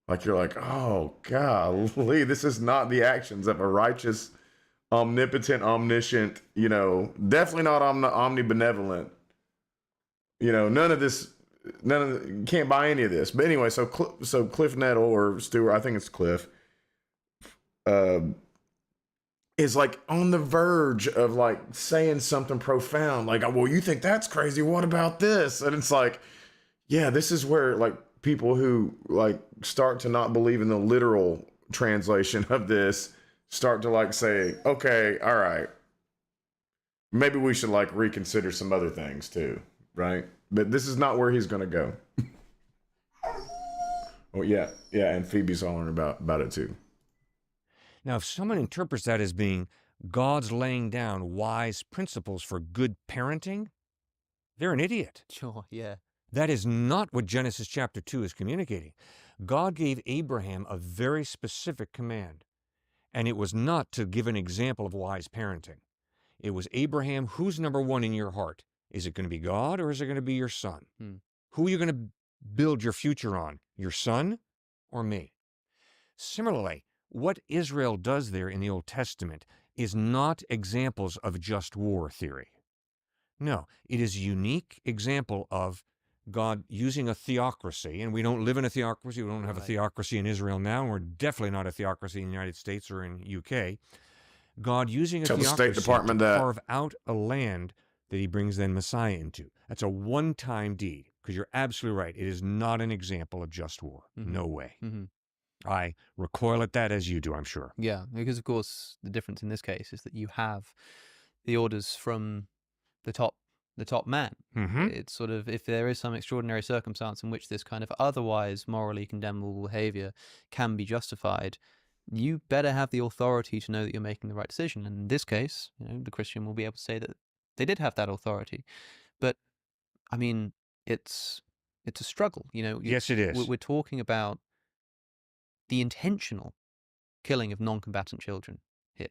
S1: Like you're like, oh golly, this is not the actions of a righteous, omnipotent, omniscient, definitely not omnibenevolent. You can't buy any of this. But anyway, so Cliff Nettle or Stewart, I think it's Cliff, is like on the verge of like saying something profound, like, well, you think that's crazy, what about this? And it's like, yeah, this is where like people who like start to not believe in the literal translation of this start to like say, okay, all right, maybe we should like reconsider some other things too, right? But this is not where he's going to go. Oh yeah, and Phoebe's hollering about it too.
S4: Now, if someone interprets that as being God's laying down wise principles for good parenting, they're an idiot.
S3: Sure, yeah.
S4: That is not what Genesis chapter 2 is communicating. God gave Abraham a very specific command, and it was not to give an example of wise parenting. It was, Abraham, who's number one in your heart? Is it going to be God or is it going to be your son? Who are you going to build your future on? Your son or me? Similarly, what Israel does there in the Old Testament is not examples of just war theory. No, it is a unique example of God using a theocracy, and we don't live in a theocracy. We don't have a theocracy in Israel now, and we're definitely not a theocracy in the United States or in UK. God using a theocracy to carve out a land that he brings then Messiah into. That's a one-time deed, because you're absolutely right. It is not an example of just war. No way. I recoil at that as you do, I'm sure.
S3: Yeah, because of course the difference in this case is that you have the orders from the top man. It's sort of, if there is some extraordinary circumstance in which this kind of otherwise morally condemnable behavior can be justified, you better have the authority to know that you're making the right decision. And in this case, the Christian will be able to say that they did have that authority. But I mean, it's a struggle.
S4: Yes, it is.
S3: We're talking about the intentional killing of non-combatant children here.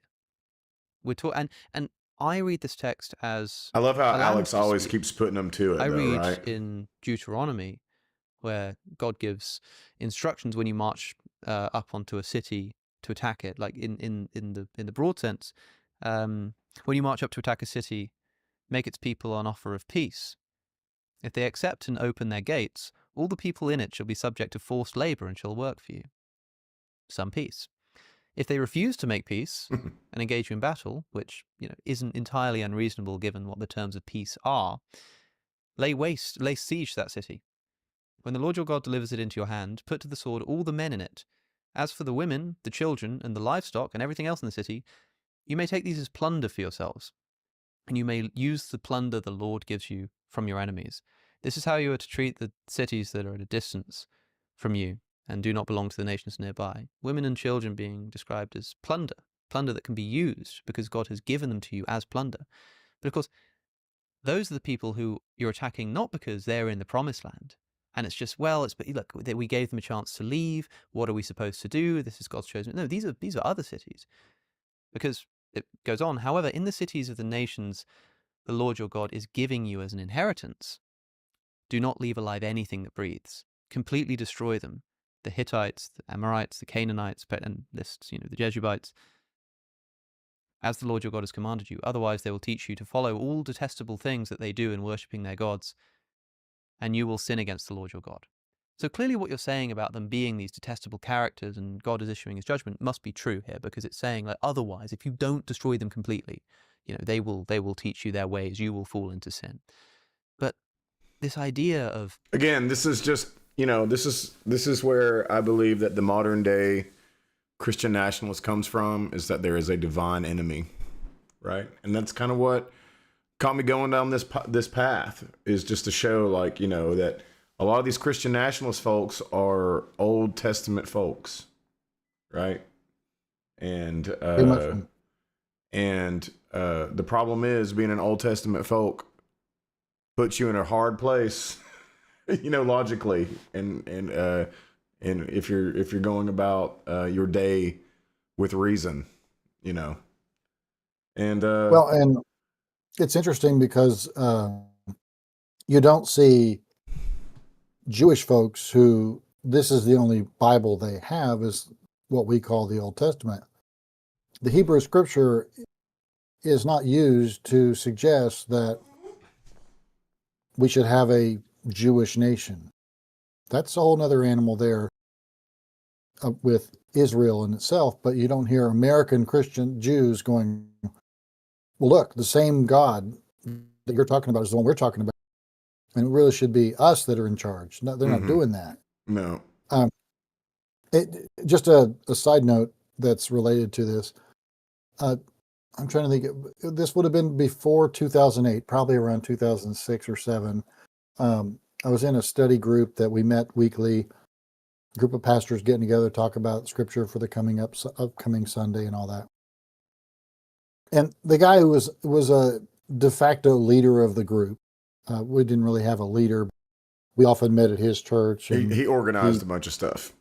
S3: And I read this text as,
S1: I love how Alex always keeps putting them to it.
S3: I read
S1: right?
S3: in Deuteronomy where God gives instructions when you march up onto a city to attack it, like in the broad sense. When you march up to attack a city, make its people an offer of peace. If they accept and open their gates, all the people in it shall be subject to forced labor and shall work for you. Some peace. If they refuse to make peace and engage you in battle, which isn't entirely unreasonable given what the terms of peace are, lay siege to that city. When the Lord your God delivers it into your hand, put to the sword all the men in it. As for the women, the children, and the livestock, and everything else in the city, you may take these as plunder for yourselves, and you may use the plunder the Lord gives you from your enemies. This is how you are to treat the cities that are at a distance from you and do not belong to the nations nearby. Women and children being described as plunder that can be used because God has given them to you as plunder. But of course, those are the people who you're attacking not because they're in the promised land. And it's just, look, we gave them a chance to leave. What are we supposed to do? This is God's chosen. No, these are other cities. Because it goes on, however, in the cities of the nations the Lord your God is giving you as an inheritance, do not leave alive anything that breathes. Completely destroy them. The Hittites, the Amorites, the Canaanites, and lists, the Jebusites, as the Lord your God has commanded you. Otherwise they will teach you to follow all detestable things that they do in worshipping their gods, and you will sin against the Lord your God. So clearly what you're saying about them being these detestable characters and God is issuing his judgment must be true here, because it's saying like, otherwise, if you don't destroy them completely, they will teach you their ways, you will fall into sin. But this idea of,
S1: again, this is just, this is where I believe that the modern day Christian nationalist comes from, is that there is a divine enemy, right? And that's kind of what caught me going down this path, is just to show like, that a lot of these Christian nationalist folks are Old Testament folks, right? And the problem is, being an Old Testament folk puts you in a hard place logically, and if you're going about your day with reason, and
S2: Well, and it's interesting because you don't see Jewish folks who this is the only Bible they have is what we call the Old Testament. The Hebrew Scripture is not used to suggest that we should have a Jewish nation. That's a whole other animal there with Israel in itself, but you don't hear American Christian Jews going, well, look, the same God that you're talking about is the one we're talking about. And it really should be us that are in charge. No, they're not doing that.
S1: No.
S2: Just a side note that's related to this. I'm trying to think. This would have been before 2008, probably around 2006 or 7. I was in a study group that we met weekly, group of pastors getting together to talk about scripture for the upcoming Sunday and all that. And the guy who was a de facto leader of the group, we didn't really have a leader. We often met at his church. And
S1: he organized a bunch of stuff.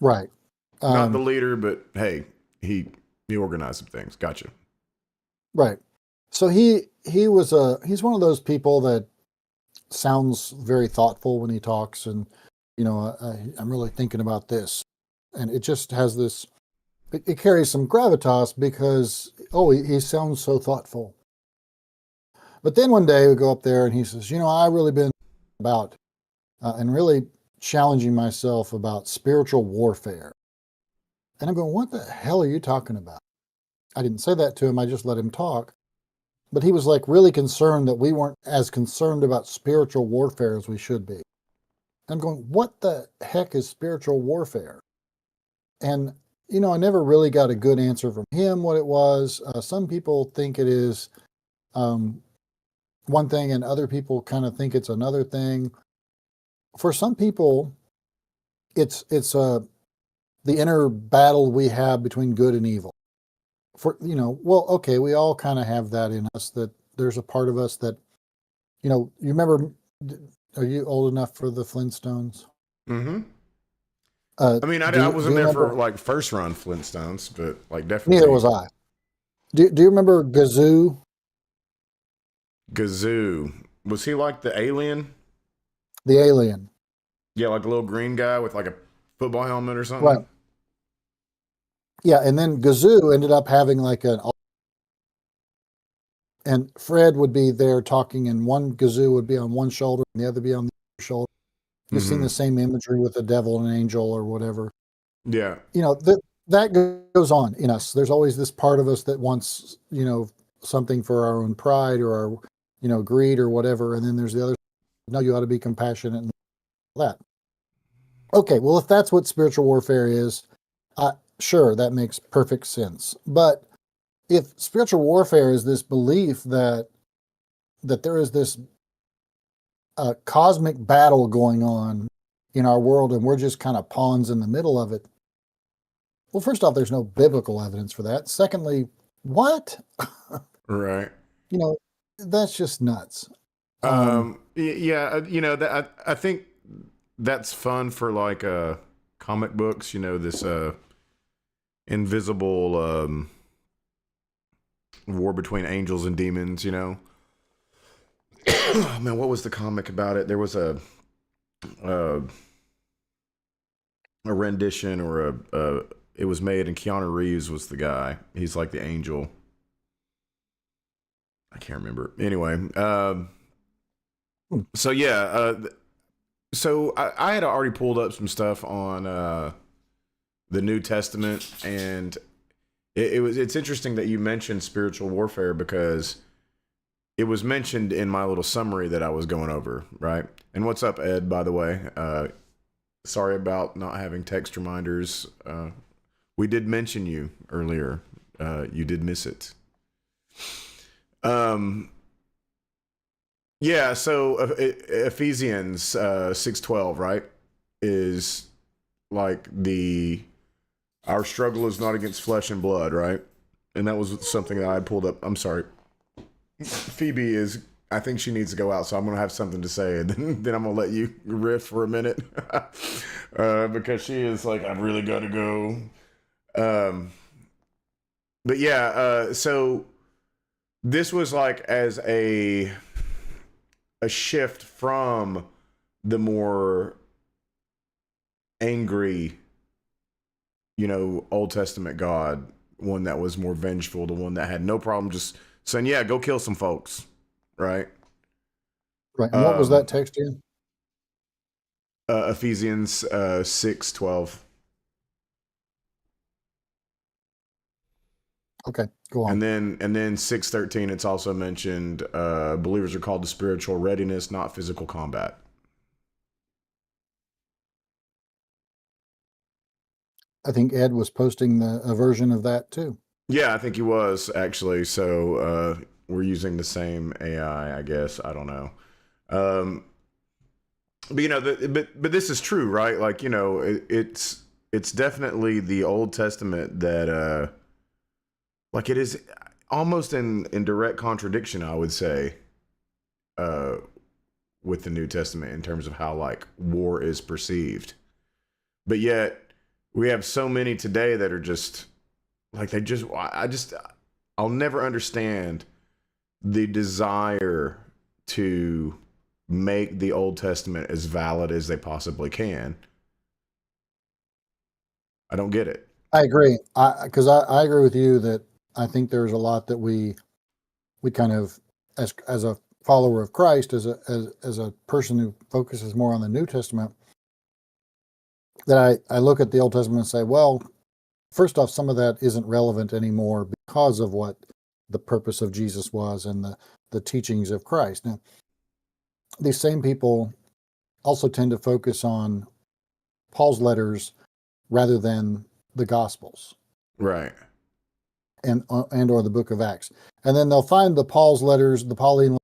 S2: Right.
S1: Not the leader, but hey, he organized some things. Gotcha.
S2: Right. So he's one of those people that sounds very thoughtful when he talks, and I'm really thinking about this, and it just has this. It carries some gravitas because he sounds so thoughtful. But then one day we go up there and he says, I really been about and really challenging myself about spiritual warfare. And I'm going, what the hell are you talking about? I didn't say that to him. I just let him talk. But he was like really concerned that we weren't as concerned about spiritual warfare as we should be. I'm going, what the heck is spiritual warfare? And, I never really got a good answer from him what it was. Some people think it is one thing and other people kind of think it's another thing. For some people, it's the inner battle we have between good and evil. We all kind of have that in us, that there's a part of us that, you remember, are you old enough for the Flintstones?
S1: Mm-hmm. I wasn't there for like first run Flintstones, but like definitely.
S2: Neither was I. Do you remember Gazoo?
S1: Gazoo. Was he like the alien?
S2: The alien.
S1: Yeah, like a little green guy with like a football helmet or something.
S2: Right. Yeah, and then Gazoo ended up having and Fred would be there talking, and one Gazoo would be on one shoulder and the other be on the other shoulder. You've seen the same imagery with the devil and an angel or whatever.
S1: Yeah.
S2: That goes on in us. There's always this part of us that wants, something for our own pride or our, greed or whatever. And then there's the other, no, you ought to be compassionate and all that. Okay, well, if that's what spiritual warfare is, sure, that makes perfect sense. But if spiritual warfare is this belief that there is this cosmic battle going on in our world and we're just kind of pawns in the middle of it, well, first off, there's no biblical evidence for that. Secondly, what?
S1: Right.
S2: That's just nuts.
S1: Yeah, I think that's fun for like comic books, this invisible war between angels and demons, Oh, man, what was the comic about it? There was a rendition or it was made, and Keanu Reeves was the guy. He's like the angel. I can't remember. Anyway, so yeah, so I had already pulled up some stuff on the New Testament, and it's interesting that you mentioned spiritual warfare because it was mentioned in my little summary that I was going over, right? And what's up, Ed, by the way? Sorry about not having text reminders. We did mention you earlier. You did miss it. Yeah, so Ephesians 6:12, right, is like our struggle is not against flesh and blood, right? And that was something that I pulled up. I'm sorry. Phoebe is I think she needs to go out, so I'm gonna have something to say, and then I'm gonna let you riff for a minute, because she is like, I've really got to go. But yeah, so this was like as a shift from the more angry, Old Testament God, one that was more vengeful, the one that had no problem just saying, yeah, go kill some folks, right?
S2: Right. And what was that text in?
S1: Ephesians 6:12.
S2: Okay, go on.
S1: And then 6:13, it's also mentioned believers are called to spiritual readiness, not physical combat.
S2: I think Ed was posting a version of that too.
S1: Yeah, I think he was actually. So we're using the same AI, I guess. I don't know. But but this is true, right? Like, it's definitely the Old Testament that like it is almost in direct contradiction, I would say, with the New Testament in terms of how like war is perceived. But yet we have so many today that are just like, I'll never understand the desire to make the Old Testament as valid as they possibly can. I don't get it.
S2: I agree. Because I agree with you that I think there's a lot that we kind of, as a follower of Christ, as a person who focuses more on the New Testament, that I look at the Old Testament and say, well, first off, some of that isn't relevant anymore because of what the purpose of Jesus was and the teachings of Christ. Now, these same people also tend to focus on Paul's letters rather than the Gospels,
S1: Right.
S2: and or the Book of Acts, and then they'll find the Paul's letters, the Pauline,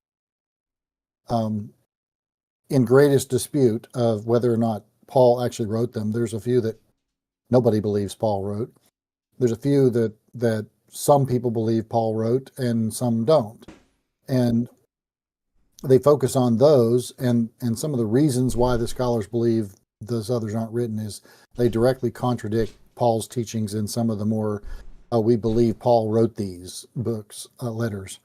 S2: in greatest dispute of whether or not Paul actually wrote them. There's a few that nobody believes Paul wrote. There's a few that some people believe Paul wrote and some don't, and they focus on those. And some of the reasons why the scholars believe those others aren't written is they directly contradict Paul's teachings in some of the more we believe Paul wrote these books, letters.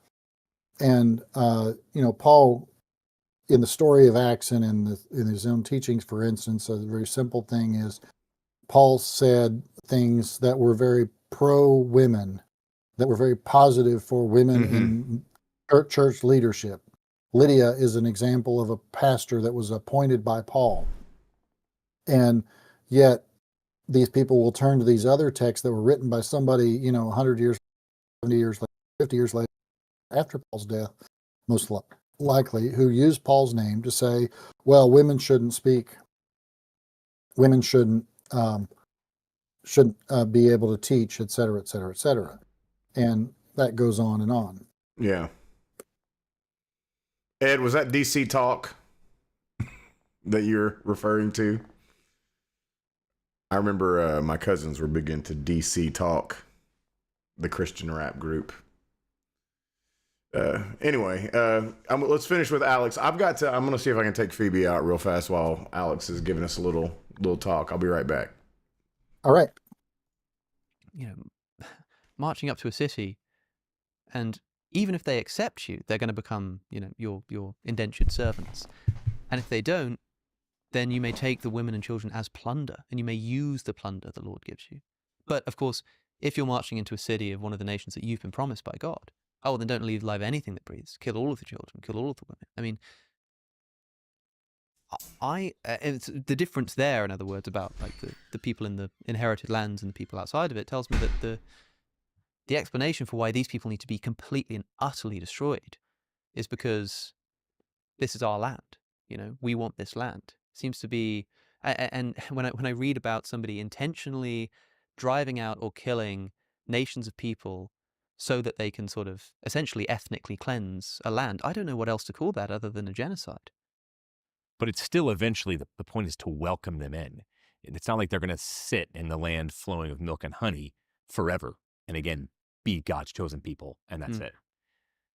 S2: And Paul, in the story of Acts and in his own teachings, for instance, a very simple thing is Paul said things that were very pro-women, that were very positive for women in church leadership. Lydia is an example of a pastor that was appointed by Paul. And yet these people will turn to these other texts that were written by somebody, 100 years, 70 years later, 50 years later, after Paul's death, most likely, who used Paul's name to say, well, women shouldn't speak. Women shouldn't be able to teach, et cetera, et cetera, et cetera. And that goes on and on.
S1: Yeah. Ed, was that DC talk that you're referring to? I remember my cousins were big into DC Talk, the Christian rap group. Anyway, let's finish with Alex. I'm going to see if I can take Phoebe out real fast while Alex is giving us a little talk. I'll be right back.
S2: All right.
S3: Marching up to a city, and even if they accept you, they're going to become, your indentured servants. And if they don't, then you may take the women and children as plunder, and you may use the plunder the Lord gives you. But of course, if you're marching into a city of one of the nations that you've been promised by God, then don't leave alive anything that breathes. Kill all of the children, kill all of the women. I mean, it's the difference there, in other words, about like the people in the inherited lands and the people outside of it, tells me that the explanation for why these people need to be completely and utterly destroyed is because this is our land. We want this land. Seems to be, and when I read about somebody intentionally driving out or killing nations of people so that they can sort of essentially ethnically cleanse a land, I don't know what else to call that other than a genocide.
S5: But it's still eventually the point is to welcome them in. It's not like they're going to sit in the land flowing with milk and honey forever and again be God's chosen people, and that's it.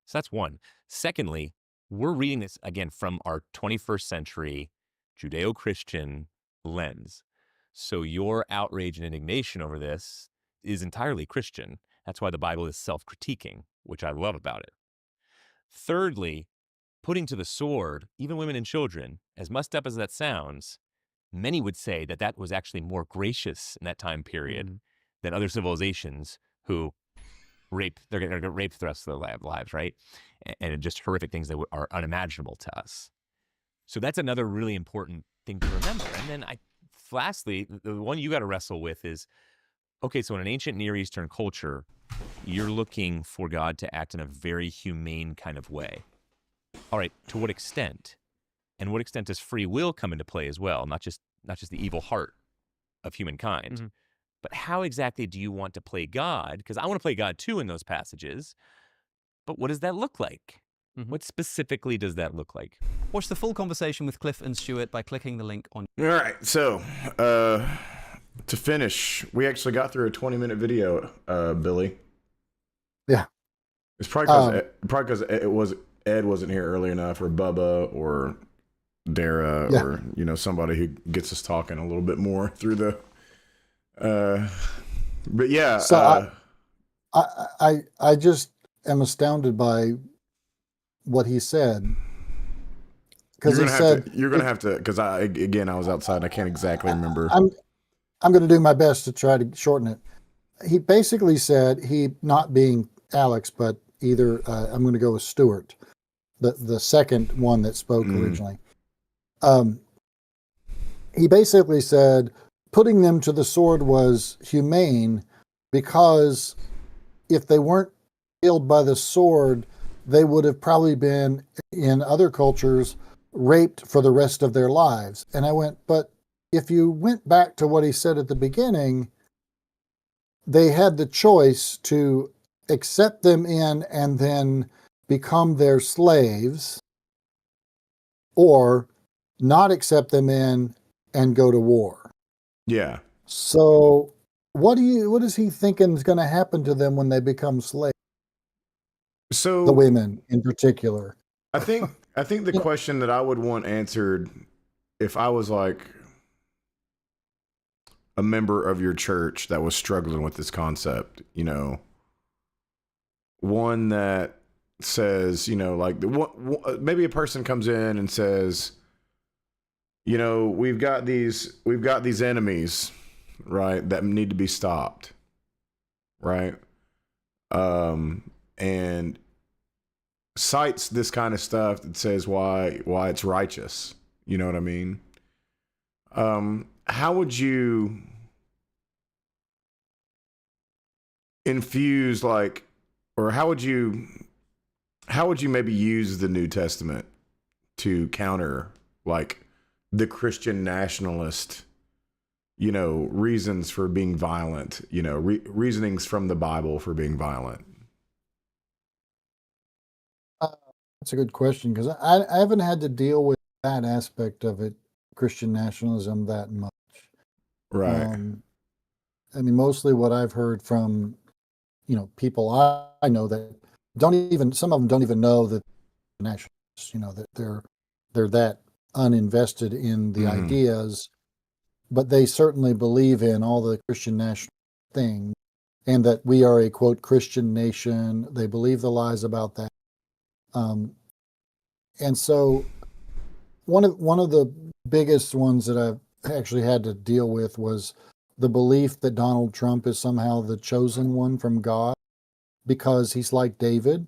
S5: So that's one. Secondly, we're reading this again from our 21st century Judeo-Christian lens. So your outrage and indignation over this is entirely Christian. That's why the Bible is self-critiquing, which I love about it. Thirdly, putting to the sword, even women and children, as messed up as that sounds, many would say that that was actually more gracious in that time period than other civilizations who they're going to get raped the rest of their lives, right? And just horrific things that are unimaginable to us. So that's another really important thing to remember. And then lastly, the one you got to wrestle with is, okay, so in an ancient Near Eastern culture, you're looking for God to act in a very humane kind of way. All right, to what extent? And what extent does free will come into play as well? Not just the evil heart of humankind, but how exactly do you want to play God? Because I want to play God too in those passages. But what does that look like? What specifically does that look like?
S3: Watch the full conversation with Cliff and Stuart by clicking the link on.
S1: All right, so to finish, we actually got through a 20-minute video, Billy.
S2: Yeah.
S1: It's probably because Ed wasn't here early enough, or Bubba, or Dara, or somebody who gets us talking a little bit more through the. But yeah.
S2: So I just am astounded by what he said. Because he said
S1: you're gonna have to, because I was outside. I can't exactly remember.
S2: I'm going to do my best to try to shorten it. He basically said, he not being Alex, but either I'm going to go with Stuart, the second one that spoke originally. He basically said putting them to the sword was humane because if they weren't killed by the sword, they would have probably been, in other cultures, raped for the rest of their lives. And I went, but if you went back to what he said at the beginning, they had the choice to accept them in and then become their slaves, or not accept them in and go to war.
S1: Yeah.
S2: So what is he thinking is going to happen to them when they become slaves?
S1: So
S2: the women in particular.
S1: I think the question that I would want answered, if I was like a member of your church that was struggling with this concept, one that says, like maybe a person comes in and says, we've got these enemies, right, that need to be stopped, right, and cites this kind of stuff that says why it's righteous. You know what I mean? How would you infuse, like, or how would you maybe use the New Testament to counter, like, the Christian nationalist, reasons for being violent, reasonings from the Bible for being violent?
S2: That's a good question, because I haven't had to deal with that aspect of it, Christian nationalism, that much.
S1: Right.
S2: I mean, mostly what I've heard from, people I know that some of them don't even know that nationalists, that they're that uninvested in the ideas, but they certainly believe in all the Christian national things, and that we are a, quote, Christian nation. They believe the lies about that. And so one of the biggest ones that I've actually had to deal with was the belief that Donald Trump is somehow the chosen one from God because he's like David.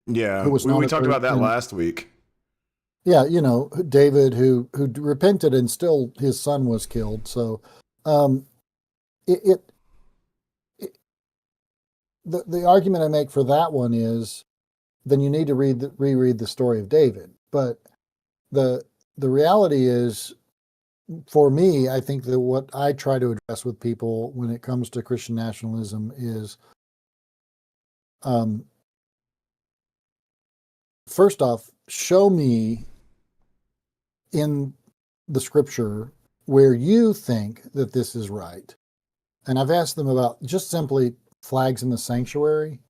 S1: Yeah, we talked about that last week.
S2: Yeah, David who repented and still his son was killed. So the argument I make for that one is, then you need to reread the story of David. But the reality is, for me, I think that what I try to address with people when it comes to Christian nationalism is, first off, show me in the scripture where you think that this is right. And I've asked them about just simply flags in the sanctuary.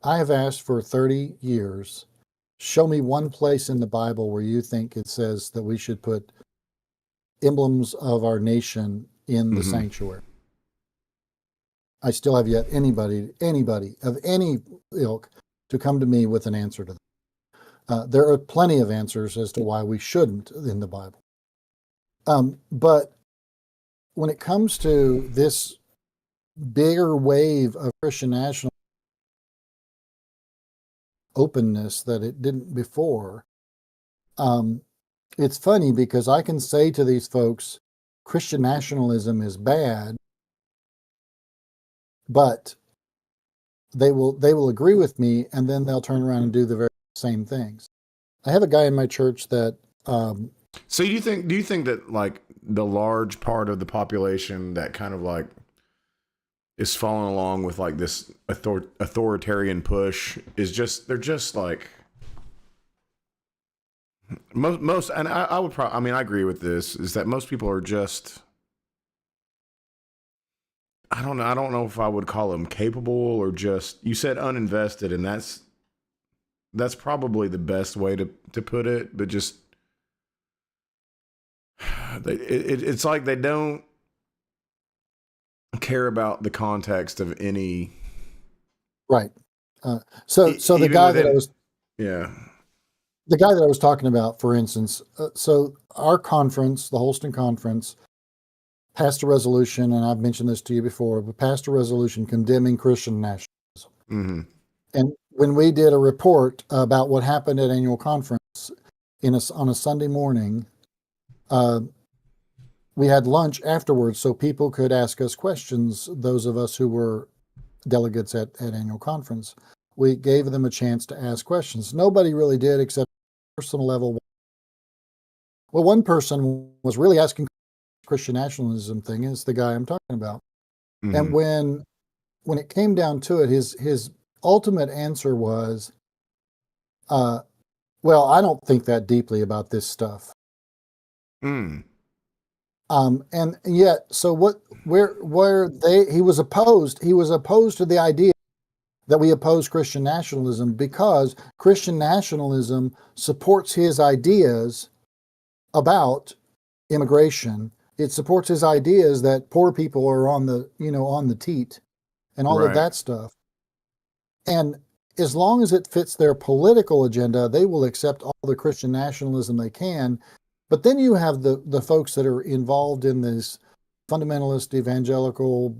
S2: I have asked for 30 years show me one place in the Bible where you think it says that we should put emblems of our nation in the sanctuary. I still have yet anybody of any ilk to come to me with an answer to that. There are plenty of answers as to why we shouldn't in the Bible. But when it comes to this bigger wave of Christian national openness that it didn't before, it's funny because I can say to these folks, Christian nationalism is bad, but they will agree with me, and then they'll turn around and do the very same things. I have a guy in my church that.
S1: So do you think that like the large part of the population that kind of like is following along with like this authoritarian push is they're just like most, and I would probably, I mean, I agree with this, is that most people are just, I don't know if I would call them capable or just, you said uninvested, and that's probably the best way to put it, but just, it's like they don't care about the context of any.
S2: Right. So the guy that I was,
S1: yeah,
S2: the guy that I was talking about, for instance, so our conference, the Holston Conference, passed a resolution, and I've mentioned this to you before, but passed a resolution condemning Christian nationalism.
S1: Mm-hmm.
S2: And when we did a report about what happened at annual conference on a Sunday morning, we had lunch afterwards so people could ask us questions, those of us who were delegates at annual conference. We gave them a chance to ask questions. Nobody really did except personal level. Well, one person was really asking Christian nationalism thing, is the guy I'm talking about. Mm-hmm. And when it came down to it, his ultimate answer was, well, I don't think that deeply about this stuff.
S1: Mm.
S2: And yet, so he was opposed to the idea that we oppose Christian nationalism because Christian nationalism supports his ideas about immigration. It supports his ideas that poor people are on the teat and all of that stuff. And as long as it fits their political agenda, they will accept all the Christian nationalism they can. But then you have the folks that are involved in this fundamentalist evangelical,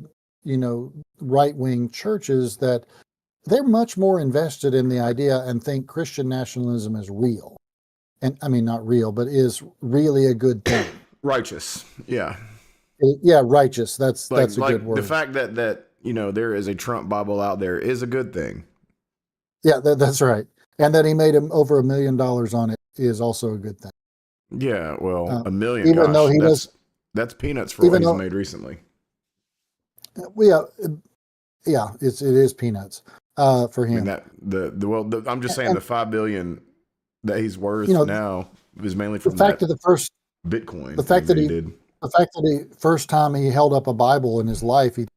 S2: right-wing churches that they're much more invested in the idea and think Christian nationalism is real. And I mean, not real, but is really a good thing.
S1: Righteous. Yeah.
S2: Yeah, righteous. That's a good word.
S1: The fact that there is a Trump Bible out there is a good thing.
S2: Yeah, that's right. And that he made him over $1 million on it is also a good thing.
S1: Yeah, well, $1 million.
S2: Even though
S1: that's peanuts for what he's made recently.
S2: Yeah, it is peanuts for him.
S1: I mean, I'm just saying the $5 billion that he's worth now is mainly from
S2: the fact that the first
S1: Bitcoin.
S2: The fact that he first time he held up a Bible in his life, he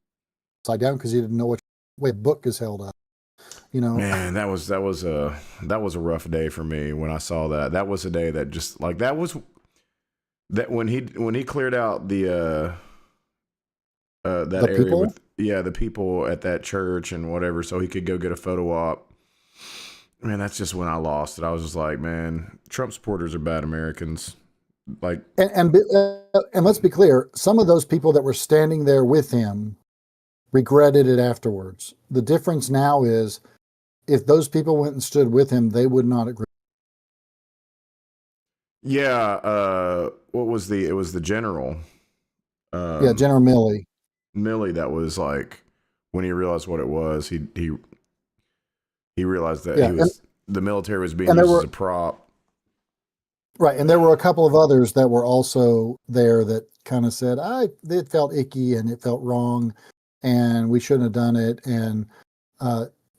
S2: upside down because he didn't know which way a book is held up.
S1: Man, that was a rough day for me when I saw that. That was a day that just like that when he cleared out the area
S2: people?
S1: with the people at that church and whatever, so he could go get a photo op. Man, that's just when I lost it. I was just like, man, Trump supporters are bad Americans. Like,
S2: and let's be clear, some of those people that were standing there with him regretted it afterwards. The difference now is, if those people went and stood with him, they would not agree.
S1: Yeah, it was the general.
S2: General Milley.
S1: Milley, that was like when he realized what it was. He realized that the military was being used as a prop.
S2: Right, and there were a couple of others that were also there that kind of said, it felt icky and it felt wrong, and we shouldn't have done it. And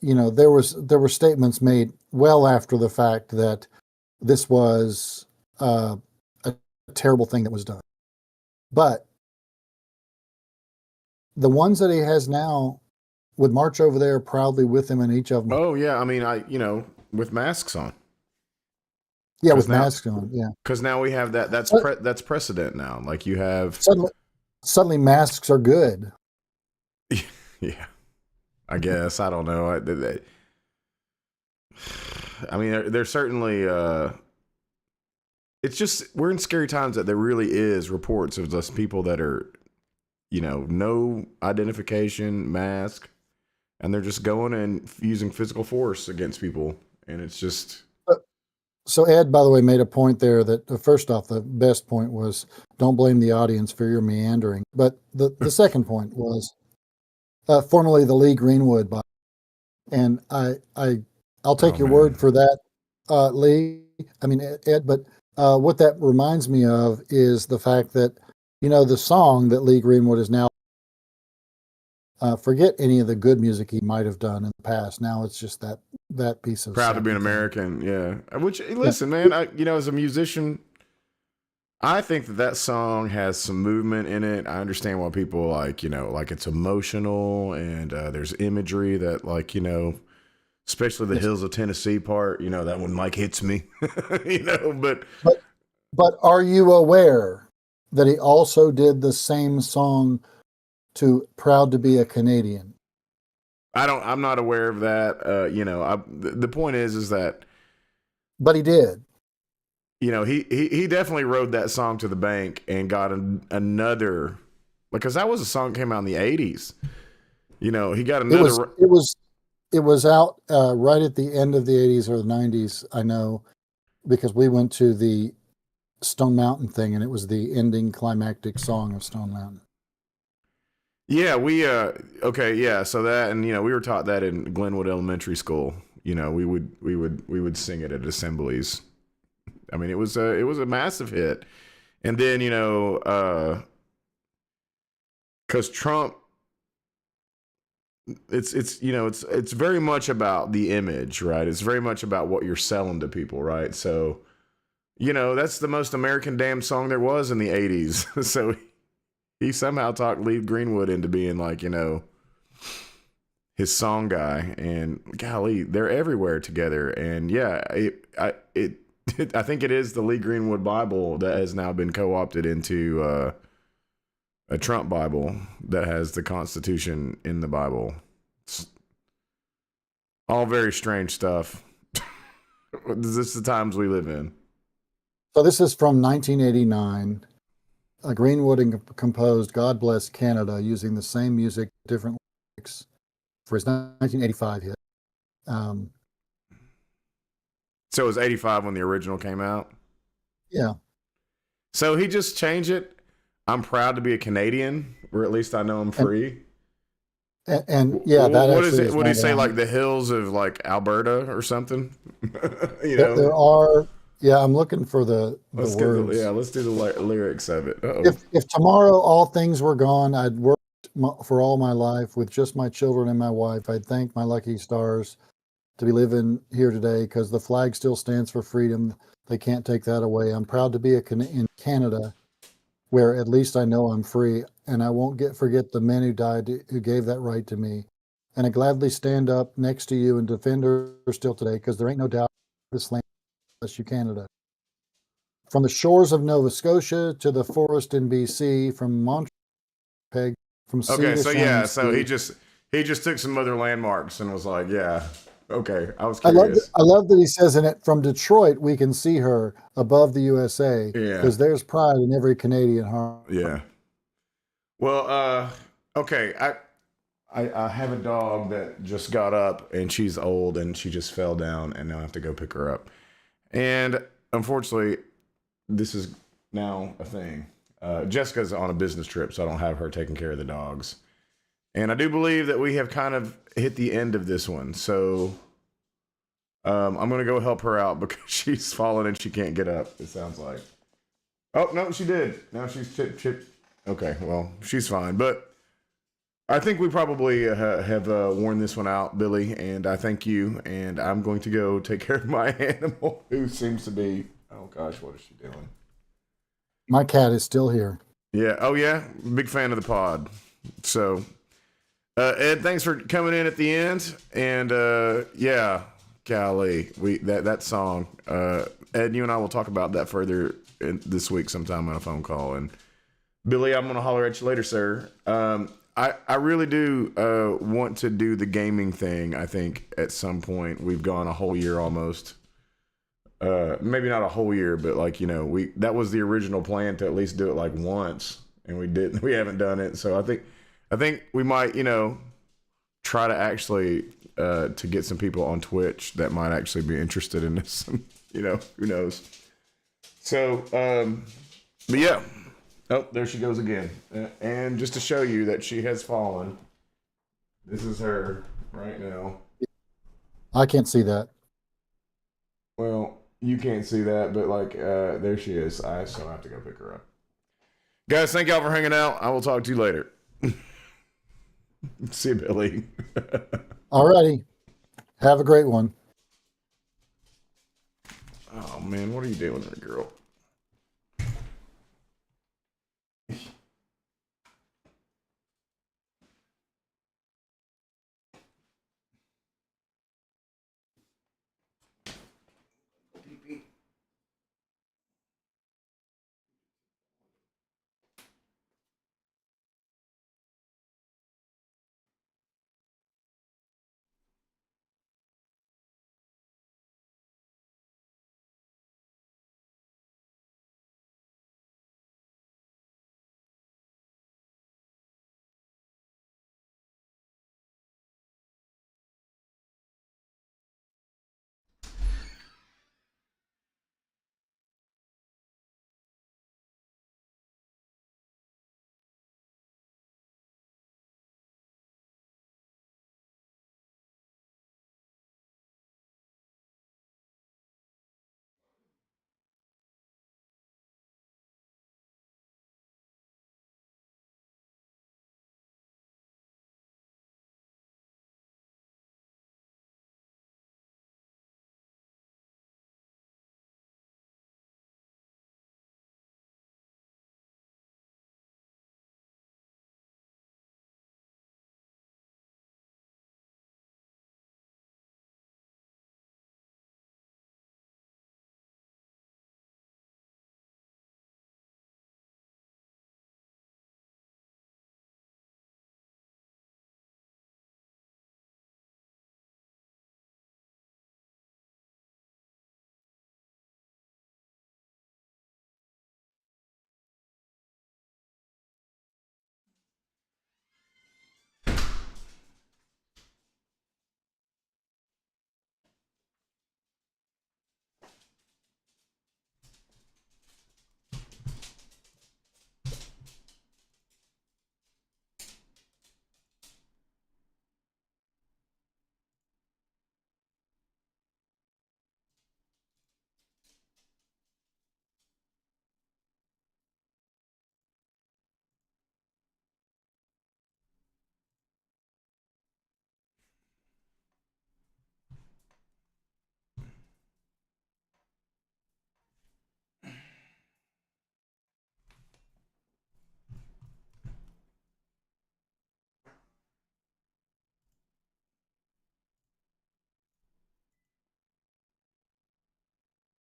S2: there were statements made well after the fact that this was a terrible thing that was done. But the ones that he has now would march over there proudly with him, and each of them.
S1: Oh yeah, I mean, with masks on.
S2: Yeah,
S1: 'Cause
S2: with
S1: now-
S2: masks on. Yeah.
S1: Because now we have that. That's
S2: But-
S1: that's precedent now. Like you have.
S2: Suddenly masks are good.
S1: Yeah, I guess I don't know. I mean, they're certainly. It's just we're in scary times that there really is reports of just people that are, no identification, mask, and they're just going and using physical force against people, and it's just.
S2: So Ed, by the way, made a point there that first off, the best point was don't blame the audience for your meandering. But the second point was formerly the Lee Greenwood Bible. And I'll take your word for that, Lee. I mean, Ed, but what that reminds me of is the fact that, the song that Lee Greenwood is now, forget any of the good music he might have done in the past. Now it's just that piece of
S1: Proud to be an American, yeah. Which, listen, man, as a musician, I think that song has some movement in it. I understand why people like it's emotional and there's imagery that especially the Hills of Tennessee part, that one hits me,
S2: But are you aware that he also did the same song to Proud to Be a Canadian?
S1: I'm not aware of that. The point is that.
S2: But he did.
S1: He definitely rode that song to the bank and got another, because that was a song that came out in the 80s. He got another.
S2: It was out right at the end of the 80s or the 90s, I know, because we went to the Stone Mountain thing and it was the ending climactic song of Stone Mountain.
S1: Yeah, okay, yeah, so that, and we were taught that in Glenwood Elementary School. We would sing it at assemblies. I mean, it was a massive hit. And then, cuz Trump, it's very much about the image, right? It's very much about what you're selling to people, right? So, that's the most American damn song there was in the 80s. So he somehow talked Lee Greenwood into being his song guy, and golly, they're everywhere together. And yeah, I think it is the Lee Greenwood Bible that has now been co-opted into a Trump Bible that has the Constitution in the Bible. It's all very strange stuff. This is the times we live in.
S2: So this is from 1989. Greenwood composed God Bless Canada using the same music, different lyrics for his 1985 hit.
S1: So it was 85 when the original came out?
S2: Yeah.
S1: So he just changed it. I'm proud to be a Canadian, or at least I know I'm free.
S2: And yeah, that
S1: what is it? What do you say?
S2: down.
S1: Like the hills of Alberta or something?
S2: There are. Yeah, I'm looking for the
S1: Let's
S2: words.
S1: let's do the lyrics of it. Uh-oh.
S2: If tomorrow all things were gone, I'd worked for all my life with just my children and my wife. I'd thank my lucky stars to be living here today because the flag still stands for freedom. They can't take that away. I'm proud to be in Canada, where at least I know I'm free, and I won't forget the men who died who gave that right to me. And I gladly stand up next to you and defend her still today because there ain't no doubt this land bless you, Canada. From the shores of Nova Scotia to the forest in BC, from Montreal, from sea
S1: Okay,
S2: to
S1: so
S2: shining
S1: yeah, so
S2: sea.
S1: he just took some other landmarks and was like, yeah, okay. I was curious.
S2: I love that he says in it, from Detroit we can see her above the USA,
S1: Yeah.
S2: because there's pride in every Canadian heart.
S1: Yeah. Well, okay. I have a dog that just got up and she's old and she just fell down and now I have to go pick her up. And unfortunately, this is now a thing. Jessica's on a business trip, so I don't have her taking care of the dogs. And I do believe that we have kind of hit the end of this one. So I'm going to go help her out because she's fallen and she can't get up, it sounds like. Oh, no, she did. Now she's chip. Okay, well, she's fine. But I think we probably have worn this one out, Billy, and I thank you. And I'm going to go take care of my animal who seems to be, oh gosh, what is she doing?
S2: My cat is still here.
S1: Yeah. Oh, yeah. Big fan of the pod. So, Ed, thanks for coming in at the end. And yeah, golly, that song. Ed, you and I will talk about that further this week sometime on a phone call. And Billy, I'm gonna holler at you later, sir. I really do want to do the gaming thing. I think at some point. We've gone a whole year almost. Maybe not a whole year, but like, you know, that was the original plan to at least do it like once, and we haven't done it. So I think we might, you know, try to actually to get some people on Twitch that might actually be interested in this. You know, who knows? So, but yeah. Oh, there she goes again. And just to show you that she has fallen, this is her right now.
S2: I can't see that.
S1: Well, you can't see that, but like, there she is. I still have to go pick her up. Guys, thank y'all for hanging out. I will talk to you later. See you, Billy.
S2: All righty. Have a great one.
S1: Oh, man, what are you doing there, girl?